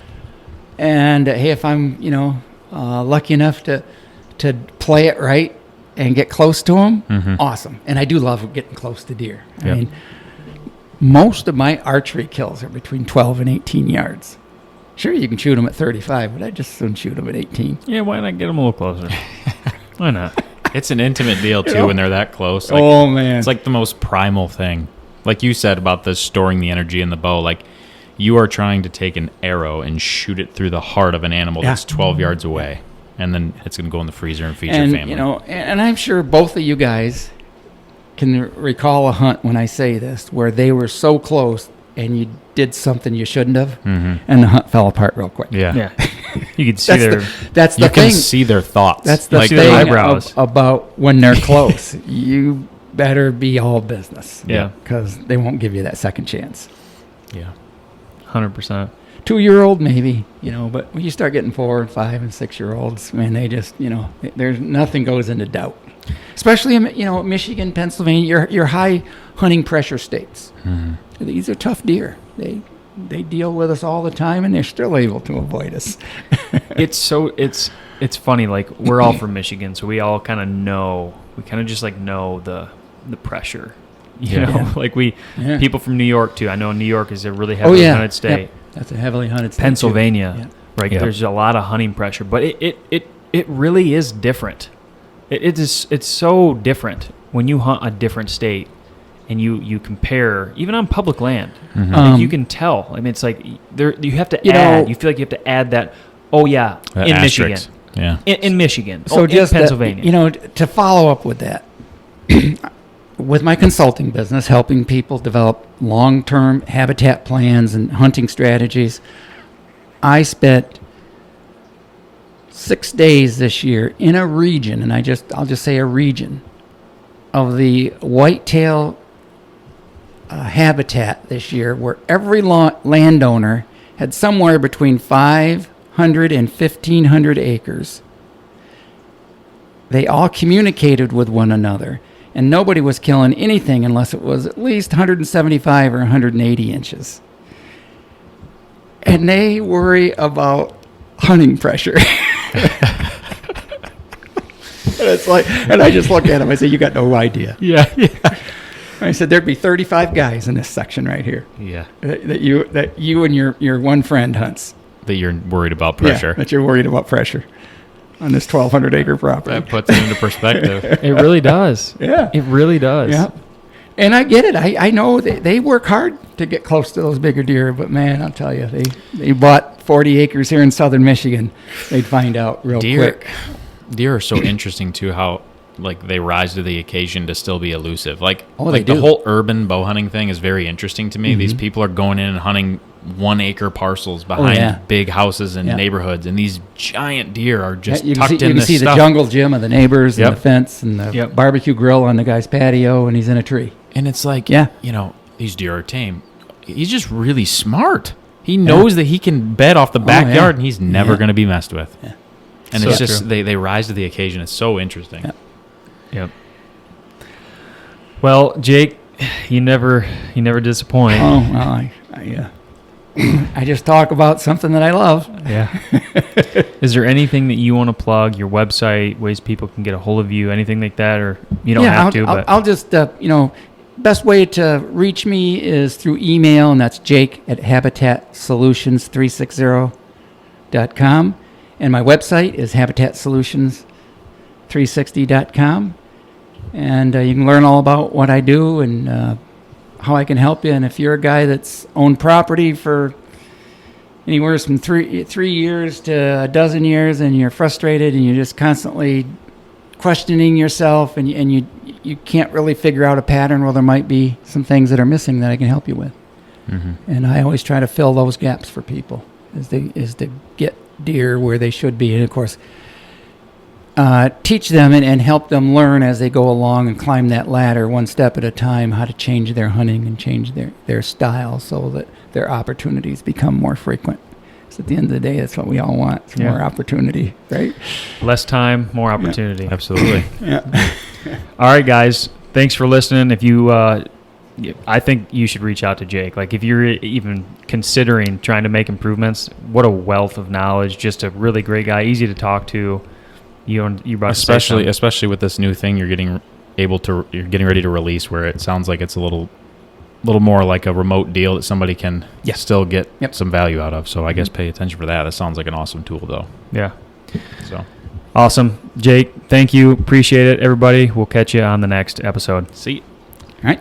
And hey, if I'm lucky enough to play it right and get close to them, awesome. And I do love getting close to deer. I mean, most of my archery kills are between 12 and 18 yards. Sure, you can shoot them at 35, but I just soon shoot them at 18. Yeah, why not get them a little closer? Why not? It's an intimate deal, too, when they're that close. Like, oh, man. It's like the most primal thing. Like you said about the storing the energy in the bow, like you are trying to take an arrow and shoot it through the heart of an animal that's 12 yards away, and then it's going to go in the freezer and feed your family. And I'm sure both of you guys can recall a hunt when I say this, where they were so close and you did something you shouldn't have, and the hunt fell apart real quick. Yeah. You can see that's the you thing. can see their thoughts. That's the like thing their eyebrows. about when they're close. You better be all business. Yeah. Because they won't give you that second chance. Yeah. 100%. 2-year-old maybe, but when you start getting 4 and 5 and 6-year-olds, man, they just, there's nothing goes into doubt. Especially in, Michigan, Pennsylvania, your high hunting pressure states. These are tough deer. They deal with us all the time, and they're still able to avoid us. It's funny. Like, we're all from Michigan, so we all kind of know. We kind of just know the pressure. Like people from New York too. I know New York is a really heavily hunted state. Yep. That's a heavily hunted state. Pennsylvania, too. Yep. right? Yep. There's a lot of hunting pressure, but it really is different. It's so different when you hunt a different state. And you compare, even on public land, you can tell. I mean, it's like you have to add. You feel like you have to add that. Oh yeah, in asterisk. Michigan. Yeah, in Michigan. So just in Pennsylvania. To follow up with that, with my consulting business, helping people develop long-term habitat plans and hunting strategies, I spent 6 days this year in a region, and I'll just say a region of the whitetail habitat this year, where every landowner had somewhere between 500 and 1,500 acres. They all communicated with one another, and nobody was killing anything unless it was at least 175 or 180 inches. And they worry about hunting pressure. And I just look at them. I say, "You got no idea." Yeah. I said, "There'd be 35 guys in this section right here. Yeah. That you and your one friend hunts. That you're worried about pressure. Yeah, that you're worried about pressure on this 1,200 acre property." That puts it into perspective. It really does. Yeah. It really does. Yeah. And I get it. I know they work hard to get close to those bigger deer, but man, I'll tell you, they bought 40 acres here in southern Michigan. They'd find out real quick. Deer are so interesting too, how they rise to the occasion to still be elusive. They do. The whole urban bow hunting thing is very interesting to me. These people are going in and hunting 1 acre parcels behind big houses and neighborhoods, and these giant deer are just tucked in this stuff. You can see the jungle gym of the neighbors and the fence and the barbecue grill on the guy's patio, and he's in a tree. And it's like, these deer are tame. He's just really smart. He knows that he can bed off the backyard, and he's never going to be messed with. Yeah. And it's just they rise to the occasion. It's so interesting. Yep. Well, Jake, you never disappoint. Oh, well, I just talk about something that I love. Yeah. Is there anything that you want to plug? Your website, ways people can get a hold of you, anything like that, or you don't have to? But I'll just best way to reach me is through email, and that's jake@habitatsolutions360.com, and my website is habitatsolutions360.com, and you can learn all about what I do and how I can help you. And if you're a guy that's owned property for anywhere from 3 years to a dozen years, and you're frustrated and you're just constantly questioning yourself, and you can't really figure out a pattern, well, there might be some things that are missing that I can help you with. Mm-hmm. And I always try to fill those gaps for people is to get deer where they should be, and of course teach them and help them learn as they go along and climb that ladder one step at a time, how to change their hunting and change their style so that their opportunities become more frequent. So at the end of the day, that's what we all want, more opportunity, right? Less time, more opportunity. Yeah. Absolutely. All right, guys. Thanks for listening. If you, I think you should reach out to Jake. Like, if you're even considering trying to make improvements, what a wealth of knowledge. Just a really great guy, easy to talk to. You brought especially with this new thing you're getting ready to release, where it sounds like it's a little more like a remote deal that somebody can still get some value out of. So I guess pay attention for that. That sounds like an awesome tool, though. Yeah. So awesome, Jake. Thank you. Appreciate it, everybody. We'll catch you on the next episode. See you. All right.